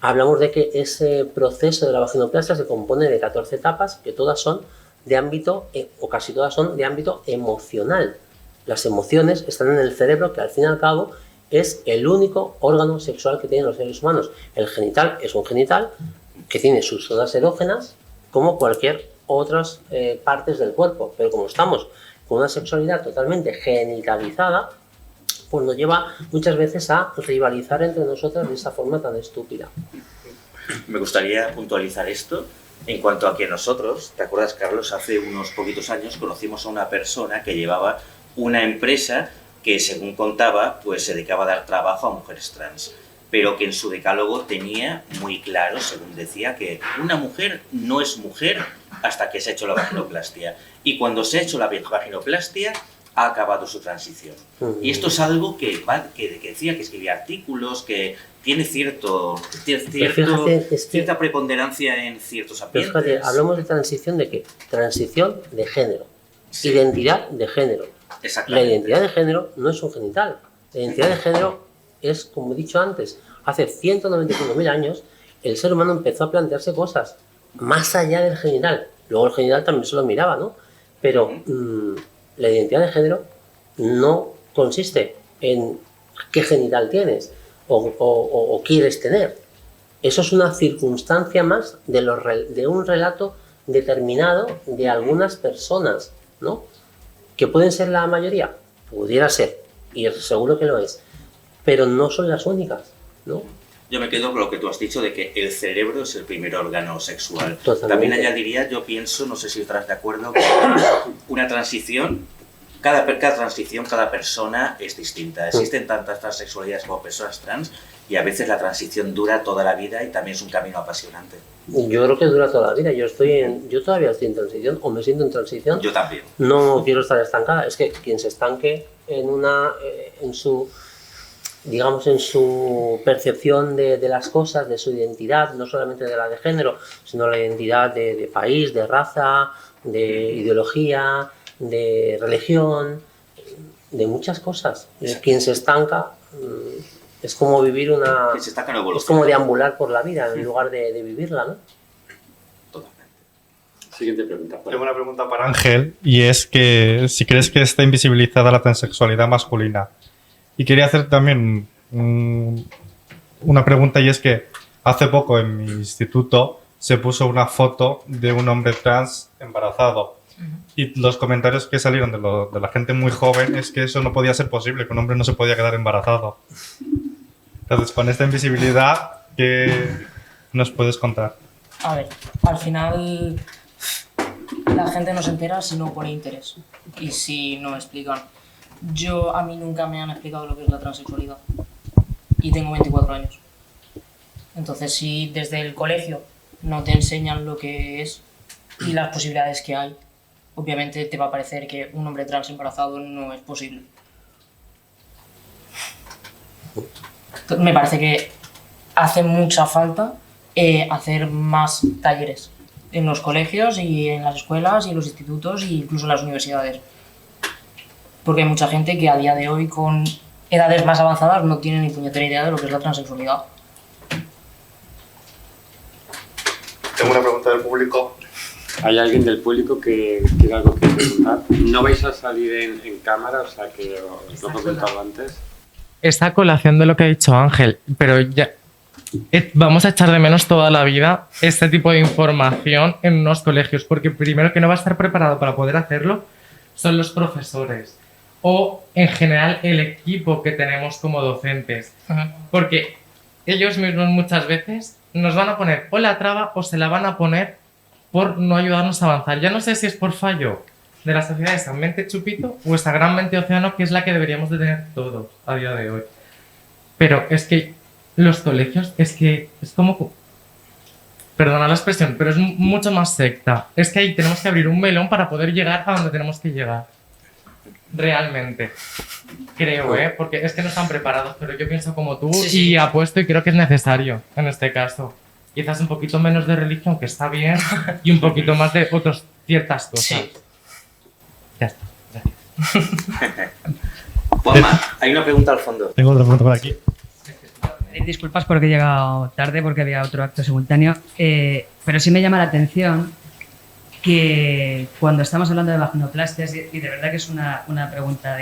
Hablamos de que ese proceso de la vaginoplastia se compone de 14 etapas que todas son de ámbito, o casi todas son de ámbito emocional. Las emociones están en el cerebro, que al fin y al cabo es el único órgano sexual que tienen los seres humanos. El genital es un genital que tiene sus zonas erógenas como cualquier otras partes del cuerpo, pero como estamos con una sexualidad totalmente genitalizada, pues nos lleva muchas veces a rivalizar entre nosotras de esa forma tan estúpida. Me gustaría puntualizar esto en cuanto a que nosotros, ¿te acuerdas, Carlos? Hace unos poquitos años conocimos a una persona que llevaba una empresa que, según contaba, pues se dedicaba a dar trabajo a mujeres trans, pero que en su decálogo tenía muy claro, según decía, que una mujer no es mujer hasta que se ha hecho la vaginoplastia. Y cuando se ha hecho la vaginoplastia, ha acabado su transición. Y esto es algo que decía, que escribía artículos, que tiene cierta preponderancia en ciertos ambientes. Pero fíjate, hablamos de transición de ¿qué? Transición de género. Sí. Identidad de género. La identidad de género no es un genital. La identidad de género es, como he dicho antes, hace 195.000 años el ser humano empezó a plantearse cosas más allá del genital. Luego el genital también se lo miraba, ¿no? Pero la identidad de género no consiste en qué genital tienes o quieres tener. Eso es una circunstancia más de un relato determinado de algunas personas, ¿no? ¿Que pueden ser la mayoría? Pudiera ser, y seguro que lo es, pero no son las únicas, ¿no? Yo me quedo con lo que tú has dicho de que el cerebro es el primer órgano sexual. Totalmente. También añadiría, yo pienso, no sé si estarás de acuerdo, que una transición, cada transición, cada persona es distinta. Existen tantas transexualidades como personas trans y a veces la transición dura toda la vida y también es un camino apasionante. Yo creo que dura toda la vida. Yo todavía estoy en transición, o me siento en transición. Yo también. No quiero estar estancada. Es que quien se estanque en su percepción de las cosas, de su identidad, no solamente de la de género, sino la identidad de país, de raza, de ideología, de religión, de muchas cosas. Quien se estanca es como vivir es como deambular por la vida en lugar de vivirla, ¿no? Totalmente. Siguiente pregunta. Tengo una pregunta para Ángel, y es que si crees que está invisibilizada la transexualidad masculina. Y quería hacer también una pregunta, y es que hace poco en mi instituto se puso una foto de un hombre trans embarazado. Y los comentarios que salieron de la gente muy joven es que eso no podía ser posible, que un hombre no se podía quedar embarazado. Entonces, con esta invisibilidad, ¿qué nos puedes contar? A ver, al final la gente no se entera si no pone interés y si no explican. A mí nunca me han explicado lo que es la transexualidad y tengo 24 años. Entonces, si desde el colegio no te enseñan lo que es y las posibilidades que hay, obviamente te va a parecer que un hombre trans embarazado no es posible. Me parece que hace mucha falta hacer más talleres en los colegios y en las escuelas y en los institutos e incluso en las universidades. Porque hay mucha gente que a día de hoy con edades más avanzadas no tiene ni puñetera idea de lo que es la transexualidad. Tengo una pregunta del público. ¿Hay alguien del público que quiera algo que preguntar? No vais a salir en cámara, o sea que os lo he comentado antes. esa colación de lo que ha dicho Ángel, pero ya vamos a echar de menos toda la vida este tipo de información en unos colegios, porque primero que no va a estar preparado para poder hacerlo son los profesores o en general el equipo que tenemos como docentes, porque ellos mismos muchas veces nos van a poner o la traba o se la van a poner por no ayudarnos a avanzar. Ya no sé si es por fallo de la sociedad, esa mente chupito o esa gran mente océano que es la que deberíamos de tener todos a día de hoy. Pero es que los colegios, es como, perdona la expresión, pero es mucho más secta. Es que ahí tenemos que abrir un melón para poder llegar a donde tenemos que llegar. Realmente. Creo, porque es que no están preparados, pero yo pienso como tú y apuesto y creo que es necesario en este caso. Quizás un poquito menos de religión, que está bien, y un poquito más de otras ciertas cosas. Sí. Ya está. Juanma, hay una pregunta al fondo. Tengo otra pregunta por aquí. Disculpas porque he llegado tarde porque había otro acto simultáneo, pero sí me llama la atención que cuando estamos hablando de vaginoplastias, y de verdad que es una pregunta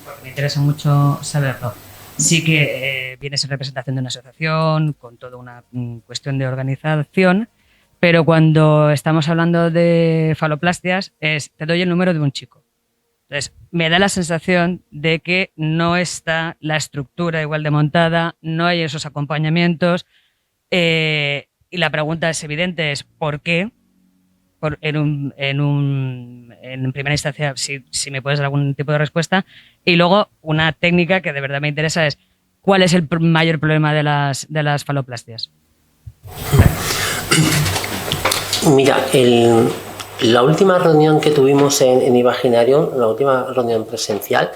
porque me interesa mucho saberlo, sí que vienes en representación de una asociación con toda una cuestión de organización, pero cuando estamos hablando de faloplastias te doy el número de un chico. Entonces, me da la sensación de que no está la estructura igual de montada, no hay esos acompañamientos, y la pregunta es evidente, es ¿por qué? En primera instancia, si me puedes dar algún tipo de respuesta, y luego una técnica que de verdad me interesa es ¿cuál es el mayor problema de las faloplastias? Mira, la última reunión que tuvimos en Imaginarium, la última reunión presencial,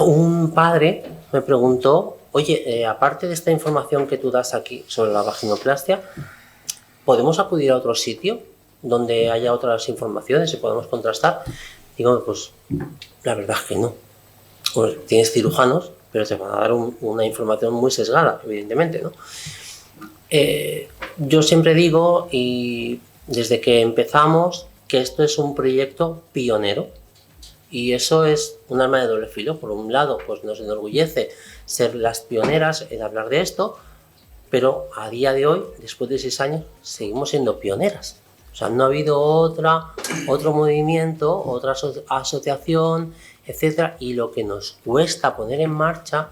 un padre me preguntó, oye, aparte de esta información que tú das aquí sobre la vaginoplastia, ¿podemos acudir a otro sitio donde haya otras informaciones y podemos contrastar? Digo, pues la verdad es que no. Pues, tienes cirujanos, pero te van a dar una información muy sesgada, evidentemente, ¿no? Yo siempre digo, y desde que empezamos, que esto es un proyecto pionero y eso es un arma de doble filo. Por un lado, pues nos enorgullece ser las pioneras en hablar de esto, pero a día de hoy, después de 6 años, seguimos siendo pioneras. O sea, no ha habido otro movimiento, otra asociación, etcétera, y lo que nos cuesta poner en marcha,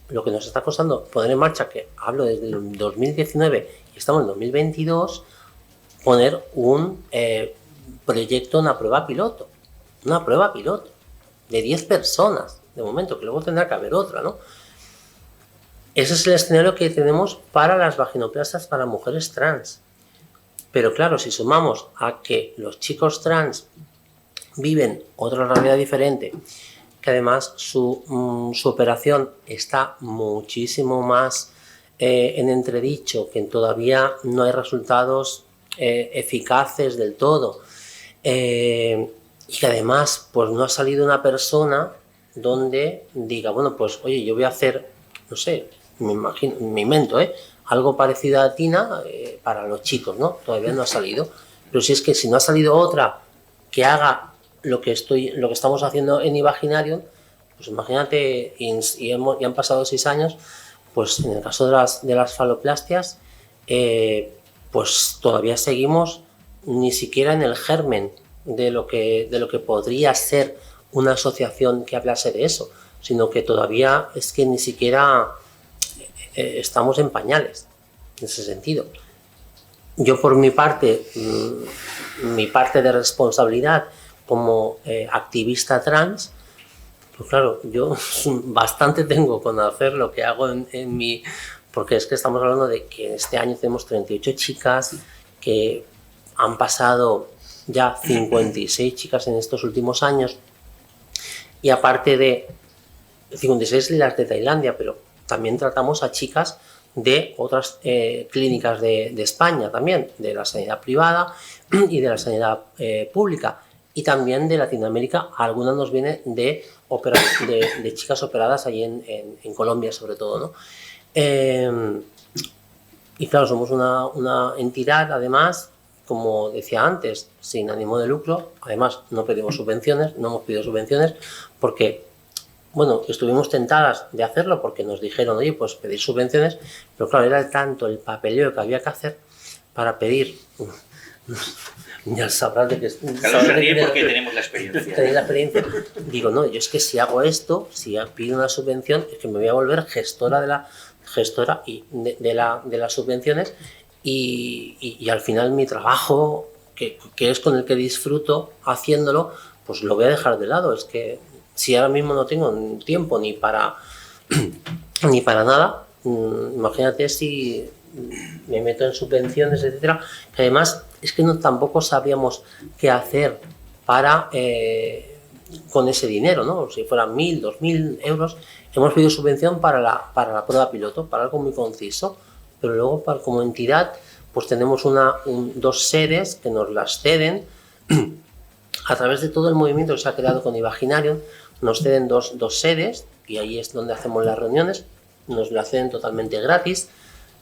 lo que nos está costando poner en marcha, que hablo desde el 2019 y estamos en 2022, poner un proyecto, una prueba piloto de 10 personas de momento, que luego tendrá que haber otra, ¿no? Ese es el escenario que tenemos para las vaginoplastias para mujeres trans. Pero claro, si sumamos a que los chicos trans viven otra realidad diferente, que además su operación está muchísimo más en entredicho, que todavía no hay resultados eficaces del todo, y que además pues no ha salido una persona donde diga, bueno, pues oye, yo voy a hacer, no sé, me invento, algo parecido a Tina para los chicos, ¿no? Todavía no ha salido, pero si no ha salido otra que haga lo que estamos haciendo en Imaginarium, pues imagínate, y han pasado 6 años, pues en el caso de las faloplastias, pues todavía seguimos ni siquiera en el germen de lo que podría ser una asociación que hablase de eso, sino que todavía es que ni siquiera estamos en pañales en ese sentido. Yo por mi parte de responsabilidad como activista trans, pues claro, yo bastante tengo con hacer lo que hago en mi... Porque es que estamos hablando de que este año tenemos 38 chicas, que han pasado ya 56 chicas en estos últimos años, y aparte de 56 las de Tailandia, pero también tratamos a chicas de otras clínicas de España también, de la sanidad privada y de la sanidad pública, y también de Latinoamérica. Algunas nos vienen de chicas operadas allí en Colombia sobre todo, ¿no? Y claro, somos una entidad, además, como decía antes, sin ánimo de lucro. Además, no pedimos subvenciones, no hemos pedido subvenciones, porque bueno, estuvimos tentadas de hacerlo porque nos dijeron, oye, pues pedir subvenciones, pero claro, era tanto el papeleo que había que hacer para pedir. Ya sabrás de que... Carlos se ríe porque tenemos la experiencia. Tenéis la experiencia. Digo, no, yo es que si hago esto, si pido una subvención, es que me voy a volver gestora de las subvenciones y al final mi trabajo, que es con el que disfruto haciéndolo, pues lo voy a dejar de lado. Es que si ahora mismo no tengo tiempo ni para nada, imagínate si me meto en subvenciones, etcétera, que además es que tampoco sabíamos qué hacer para con ese dinero, ¿no? Si fueran 1.000, 2.000 euros, hemos pedido subvención para la prueba piloto, para algo muy conciso, pero luego como entidad pues tenemos dos sedes que nos las ceden a través de todo el movimiento que se ha creado con Imaginarium. Nos ceden dos sedes y ahí es donde hacemos las reuniones, nos las ceden totalmente gratis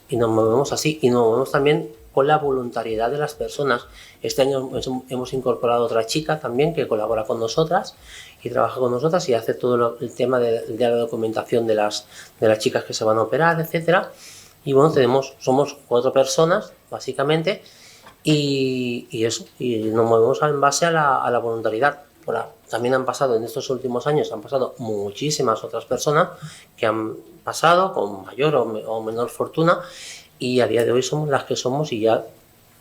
y nos movemos así, y nos movemos también con la voluntariedad de las personas. Este año hemos incorporado otra chica también que colabora con nosotras y trabaja con nosotras y hace todo el tema de la documentación de las chicas que se van a operar, etcétera. Y bueno, somos 4 personas básicamente y eso, y nos movemos en base a la voluntariedad. También han pasado en estos últimos años, muchísimas otras personas que han pasado con mayor o menor fortuna, y a día de hoy somos las que somos, y ya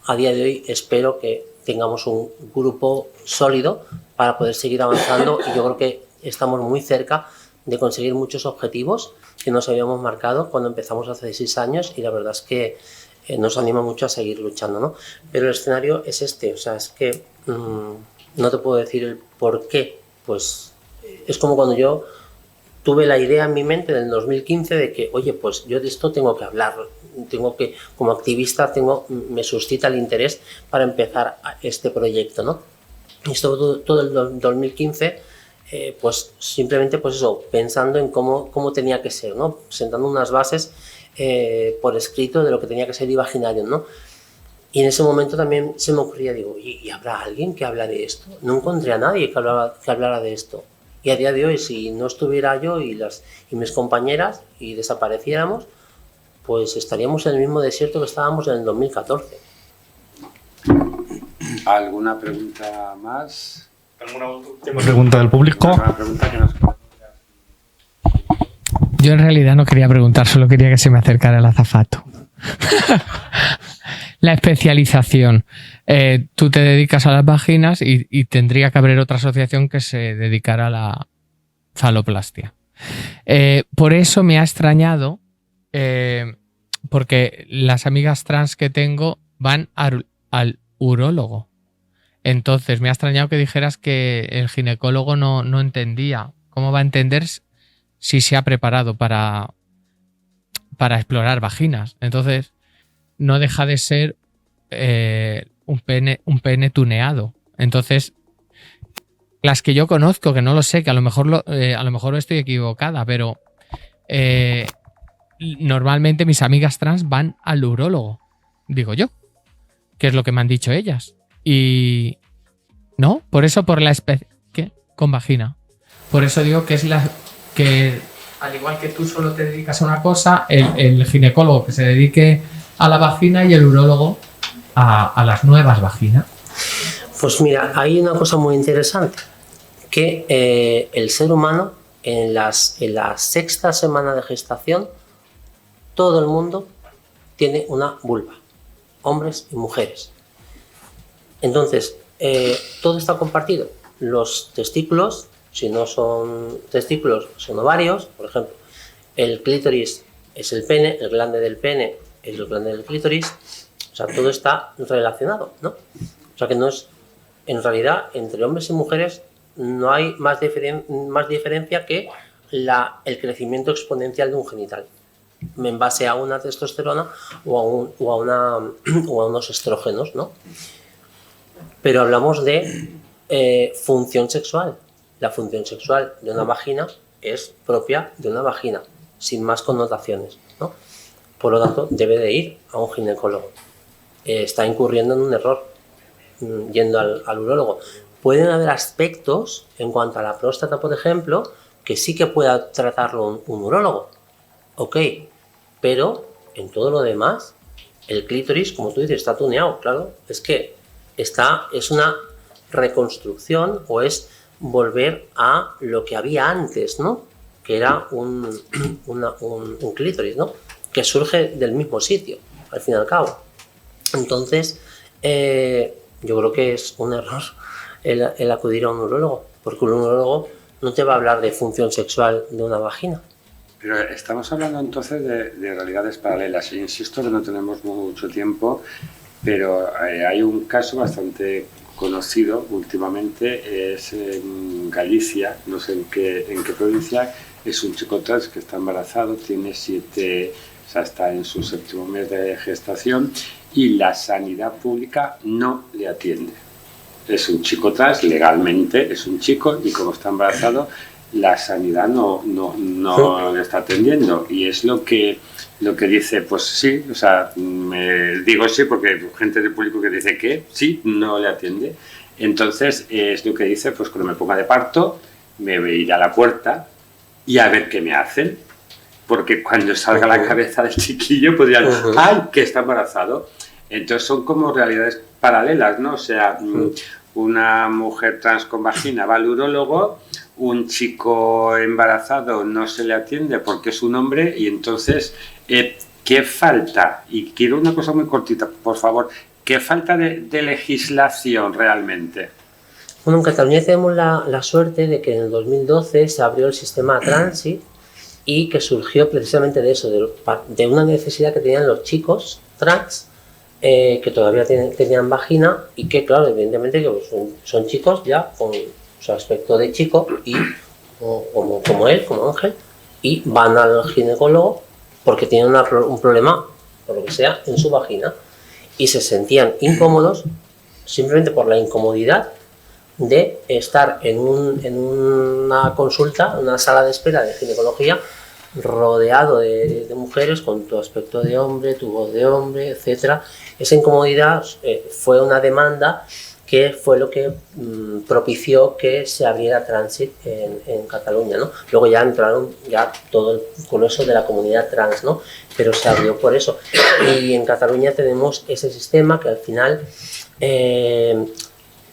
a día de hoy espero que tengamos un grupo sólido para poder seguir avanzando, y yo creo que estamos muy cerca de conseguir muchos objetivos que nos habíamos marcado cuando empezamos hace 6 años, y la verdad es que nos anima mucho a seguir luchando, ¿no? Pero el escenario es este, o sea, es que no te puedo decir el por qué, pues es como cuando yo tuve la idea en mi mente en el 2015 de que, oye, pues yo de esto tengo que hablar, como activista me suscita el interés para empezar este proyecto, ¿no? Y esto todo el 2015, pues simplemente pues eso, pensando en cómo tenía que ser, ¿no? Sentando unas bases por escrito de lo que tenía que ser Imaginarium, ¿no? Y en ese momento también se me ocurría, digo, ¿y habrá alguien que habla de esto? No encontré a nadie que hablara de esto. Y a día de hoy, si no estuviera yo y mis compañeras y desapareciéramos, pues estaríamos en el mismo desierto que estábamos en el 2014. ¿Alguna pregunta más? ¿Alguna última pregunta del público? ¿Alguna pregunta que nos... Yo en realidad no quería preguntar, solo quería que se me acercara el azafato. La especialización. Tú te dedicas a las vaginas y tendría que haber otra asociación que se dedicara a la faloplastia. Por eso me ha extrañado, porque las amigas trans que tengo van al urólogo. Entonces me ha extrañado que dijeras que el ginecólogo no entendía. ¿Cómo va a entender si se ha preparado para explorar vaginas? Entonces no deja de ser un pene tuneado. Entonces, las que yo conozco, que no lo sé, que a lo mejor estoy equivocada, pero normalmente mis amigas trans van al urólogo, digo yo, que es lo que me han dicho ellas. Y no, por eso por la especie con vagina. Por eso digo que es que al igual que tú solo te dedicas a una cosa, el ginecólogo que se dedique a la vagina y el urólogo a las nuevas vaginas. Pues mira, hay una cosa muy interesante, que el ser humano en la 6ª semana de gestación, todo el mundo tiene una vulva, hombres y mujeres. Entonces, todo está compartido. Los testículos, si no son testículos, son ovarios, por ejemplo. El clítoris es el pene, el glande del pene es el glande del clítoris. O sea, todo está relacionado, ¿no? O sea, que no es... En realidad, entre hombres y mujeres no hay más diferencia que el crecimiento exponencial de un genital, en base a una testosterona o a unos estrógenos, ¿no? Pero hablamos de función sexual. La función sexual de una vagina es propia de una vagina, sin más connotaciones, ¿no? Por lo tanto, debe de ir a un ginecólogo. Está incurriendo en un error yendo al urólogo. Pueden haber aspectos en cuanto a la próstata, por ejemplo, que sí que pueda tratarlo un urólogo, ok, pero en todo lo demás, el clítoris, como tú dices, está tuneado, claro, es que es una reconstrucción o es volver a lo que había antes, ¿no? Que era un clítoris, ¿no? Que surge del mismo sitio, al fin y al cabo. Entonces, yo creo que es un error el acudir a un urólogo, porque un urólogo no te va a hablar de función sexual de una vagina. Pero estamos hablando entonces de realidades paralelas. Insisto que no tenemos mucho tiempo, pero hay un caso bastante conocido últimamente, es en Galicia, no sé en qué provincia, es un chico trans que está embarazado, tiene 7, o sea, está en su 7º mes de gestación y la sanidad pública no le atiende. Es un chico trans, legalmente es un chico, y como está embarazado, la sanidad no le está atendiendo. Y es lo que dice, pues sí, o sea, digo sí porque hay gente del público que dice que sí, no le atiende. Entonces es lo que dice, pues cuando me ponga de parto, me voy a ir a la puerta y a ver qué me hacen. Porque cuando salga la cabeza del chiquillo, pues dirán, ¡ay, que está embarazado! Entonces son como realidades paralelas, ¿no? O sea, una mujer trans con vagina va al urólogo, un chico embarazado no se le atiende porque es un hombre, y entonces, ¿qué falta? Y quiero una cosa muy cortita, por favor, ¿qué falta de legislación realmente? Bueno, en Cataluña tenemos la suerte de que en el 2012 se abrió el sistema Transit y que surgió precisamente de eso, de una necesidad que tenían los chicos trans, que todavía tenían vagina y que, claro, evidentemente que son chicos ya con su aspecto de chico y como él, como Ángel, y van al ginecólogo porque tienen un problema, por lo que sea, en su vagina, y se sentían incómodos simplemente por la incomodidad de estar en una consulta, en una sala de espera de ginecología, rodeado de mujeres con tu aspecto de hombre, tu voz de hombre, etcétera. Esa incomodidad fue una demanda que fue lo que propició que se abriera Transit en Cataluña, ¿no? Luego ya entraron todo el grueso de la comunidad trans, ¿no? Pero se abrió por eso. Y en Cataluña tenemos ese sistema que al final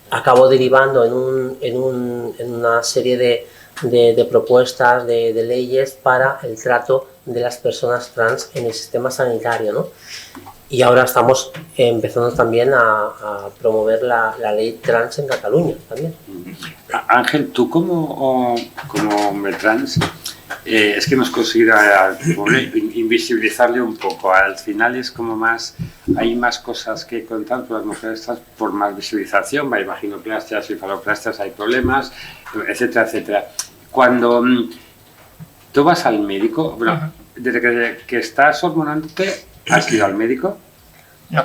acabó derivando en una serie de propuestas, de leyes para el trato de las personas trans en el sistema sanitario, ¿no? Y ahora estamos empezando también a promover la ley trans en Cataluña también. Ángel, tú como hombre trans, es que hemos conseguido invisibilizarle un poco. Al final es como hay más cosas que contar por las mujeres trans, por más visibilización, hay vaginoplastias y faloplastias, hay problemas, etcétera, etcétera. Cuando tú vas al médico, bueno, desde que estás hormonándote, ¿has ido al médico? No.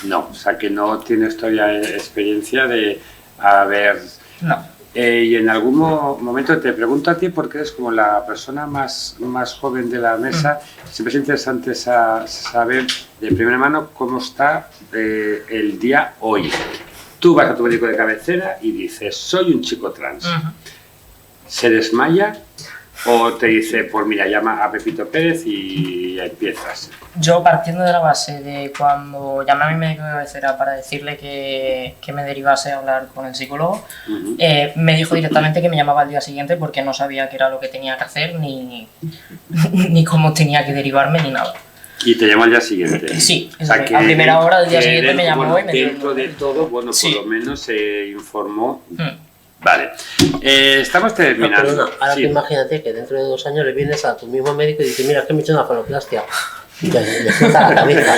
No, o sea que no tienes todavía experiencia de haber... No. Y en algún momento te pregunto a ti, porque eres como la persona más joven de la mesa, siempre es interesante saber de primera mano cómo está el día hoy. Tú vas a tu médico de cabecera y dices, soy un chico trans. ¿Se desmaya o te dice, pues mira, llama a Pepito Pérez y ya empiezas? Yo, partiendo de la base de cuando llamé a mi médico de cabecera para decirle que me derivase a hablar con el psicólogo, me dijo directamente que me llamaba al día siguiente porque no sabía qué era lo que tenía que hacer, ni cómo tenía que derivarme, ni nada. ¿Y te llamó al día siguiente? Sí, o sea, a primera hora del día siguiente me llamó y me dijo... Dentro de todo, bueno, sí, por lo menos se informó... Vale, estamos terminando. No, ahora sí. Imagínate que dentro de 2 años le vienes a tu mismo médico y dices, mira, es que me he hecho una faloplastia. Y le flota la cabeza.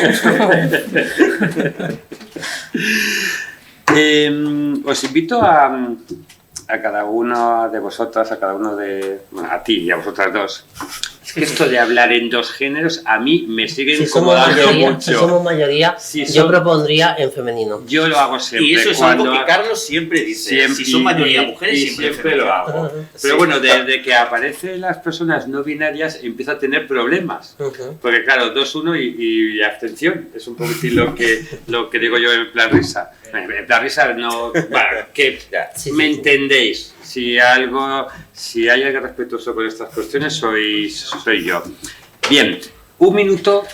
Os invito a cada uno de vosotras, a cada uno bueno, a ti y a vosotras dos. Es que esto de hablar en 2 géneros a mí me sigue incomodando mucho. Si somos mayoría, yo propondría en femenino. Yo lo hago siempre. Y eso es algo que Carlos siempre dice. Si son mayoría mujeres, siempre lo hago. Pero bueno, desde que aparecen las personas no binarias empiezo a tener problemas. Porque claro, 2-1 y abstención. Es un poquitín lo que digo yo en plan risa. La risa no... Bueno, que me entendéis. Si hay alguien respetuoso con estas cuestiones, soy yo. Bien, un minuto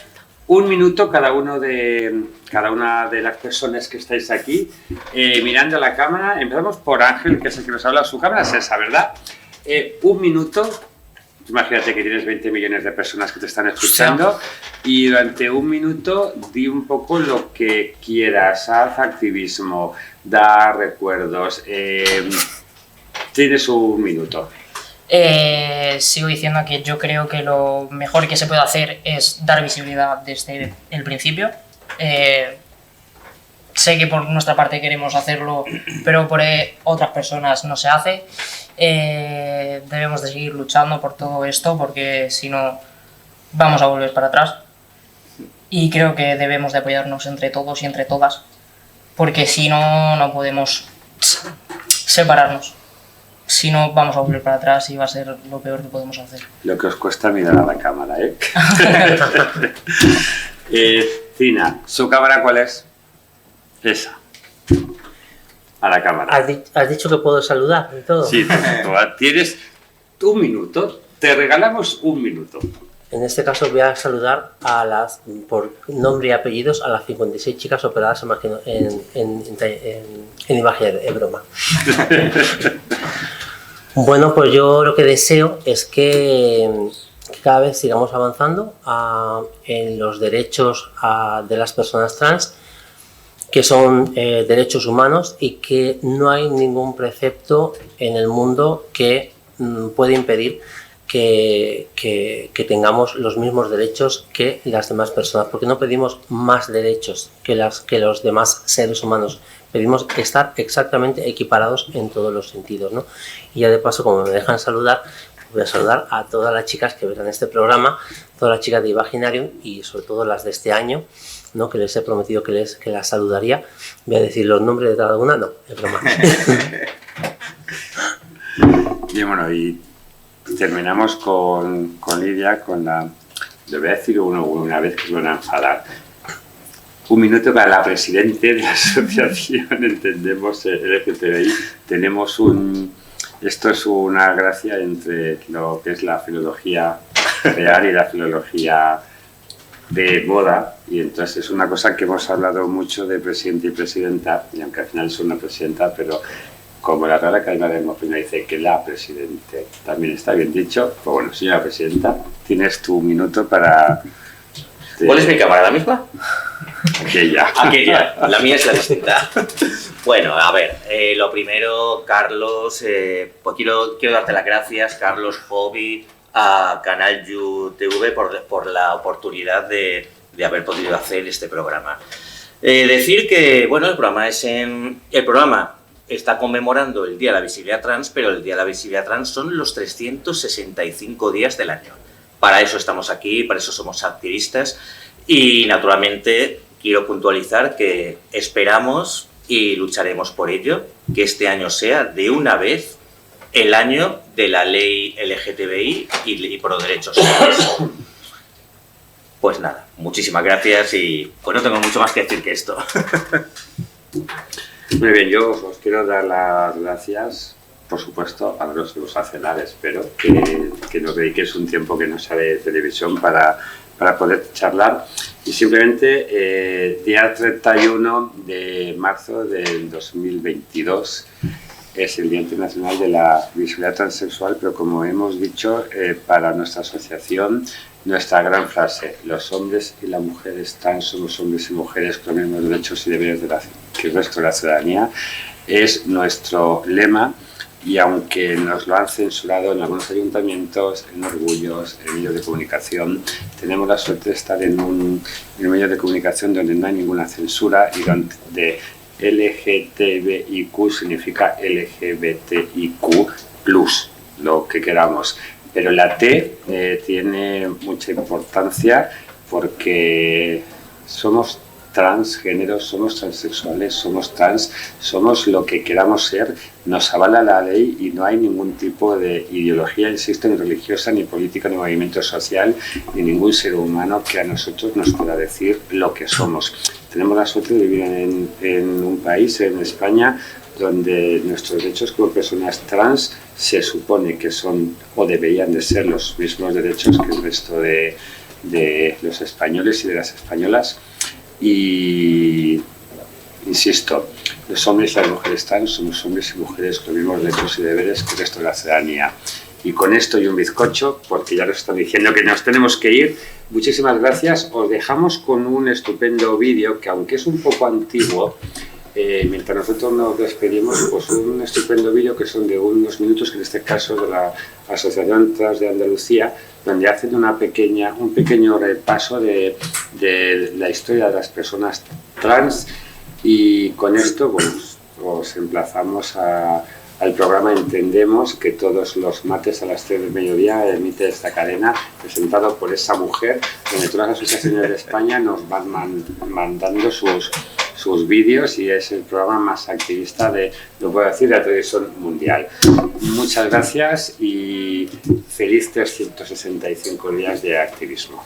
cada una de las personas que estáis aquí, mirando a la cámara. Empezamos por Ángel, que es el que nos habla. Su cámara es esa, ¿verdad? Un minuto. Imagínate que tienes 20 millones de personas que te están escuchando y durante un minuto di un poco lo que quieras. Haz activismo, da recuerdos. Tienes un minuto. Sigo diciendo que yo creo que lo mejor que se puede hacer es dar visibilidad desde el principio. Sé que por nuestra parte queremos hacerlo, pero por otras personas no se hace. Debemos de seguir luchando por todo esto, porque si no vamos a volver para atrás. Y creo que debemos de apoyarnos entre todos y entre todas, porque si no, no podemos separarnos. Si no, vamos a volver para atrás y va a ser lo peor que podemos hacer. Lo que os cuesta mirar a la cámara, ¿eh? Tina, ¿su cámara cuál es? Esa. A la cámara. ¿Has dicho que puedo saludar y todo? Sí, tienes un minuto. Te regalamos un minuto. En este caso voy a saludar por nombre y apellidos a las 56 chicas operadas en imagen, es broma. Bueno, pues yo lo que deseo es que cada vez sigamos avanzando en los derechos de las personas trans, que son derechos humanos, y que no hay ningún precepto en el mundo que puede impedir que tengamos los mismos derechos que las demás personas, porque no pedimos más derechos que los demás seres humanos, pedimos estar exactamente equiparados en todos los sentidos, ¿no? Y ya de paso, como me dejan saludar, voy a saludar a todas las chicas que verán este programa, todas las chicas de Imaginarium y sobre todo las de este año, ¿no? Que les he prometido que las saludaría. Voy a decir los nombres de cada una, no, es broma. Y bueno, y terminamos con Lidia, le voy a decir una vez que se van a enfadar. Un minuto para la presidenta de la asociación Entendemos LGTBI. Esto es una gracia entre lo que es la filología real y la filología de moda, y entonces es una cosa que hemos hablado mucho de presidente y presidenta, y aunque al final es una presidenta, pero como la Real Academia de Democracia dice que la presidente también está bien dicho, pues bueno, señora presidenta, tienes tu minuto para... ¿Cuál es mi cámara? ¿La misma? Aquella. La mía es la distinta. Bueno, a ver, lo primero, Carlos, pues quiero darte las gracias, Carlos, Hobby, a Canal YouTube por la oportunidad de haber podido hacer este programa. Decir que, bueno, el programa está conmemorando el Día de la Visibilidad Trans, pero el Día de la Visibilidad Trans son los 365 días del año. Para eso estamos aquí, para eso somos activistas, y naturalmente quiero puntualizar que esperamos y lucharemos por ello, que este año sea de una vez el año de la ley LGTBI y pro derechos sociales. Pues nada, muchísimas gracias y pues no tengo mucho más que decir que esto. Muy bien, yo os quiero dar las gracias, por supuesto, a los que os a cenar. Espero que nos dediquéis un tiempo que no sea de televisión para poder charlar. Y simplemente, día 31 de marzo del 2022 es el Día Internacional de la Visibilidad Transexual, pero como hemos dicho, para nuestra asociación, nuestra gran frase: los hombres y las mujeres trans somos hombres y mujeres con los mismos derechos y deberes que el resto de la ciudadanía, es nuestro lema. Y aunque nos lo han censurado en algunos ayuntamientos, en Orgullos, en medios de comunicación, tenemos la suerte de estar en un medio de comunicación donde no hay ninguna censura y donde LGTBIQ significa LGBTIQ+, lo que queramos. Pero la T tiene mucha importancia porque somos transgénero, somos transexuales, somos trans, somos lo que queramos ser, nos avala la ley y no hay ningún tipo de ideología, insisto, ni religiosa, ni política, ni movimiento social, ni ningún ser humano que a nosotros nos pueda decir lo que somos. Tenemos la suerte de vivir en un país, en España, donde nuestros derechos como personas trans se supone que son o deberían de ser los mismos derechos que el resto de los españoles y de las españolas. Y insisto, los hombres y las mujeres trans somos hombres y mujeres con los mismos derechos y deberes que el resto de la ciudadanía. Y con esto y un bizcocho, porque ya nos están diciendo que nos tenemos que ir, muchísimas gracias. Os dejamos con un estupendo vídeo que, aunque es un poco antiguo, mientras nosotros nos despedimos, pues un estupendo vídeo que son de unos minutos, que en este caso de la Asociación Trans de Andalucía, donde hacen un pequeño repaso de la historia de las personas trans. Y con esto pues, os emplazamos al programa Entendemos, que todos los martes a las 3 del mediodía emite esta cadena, presentado por esa mujer, donde todas las asociaciones de España nos van mandando sus vídeos, y es el programa más activista de, lo puedo decir, de la televisión mundial. Muchas gracias y feliz 365 días de activismo.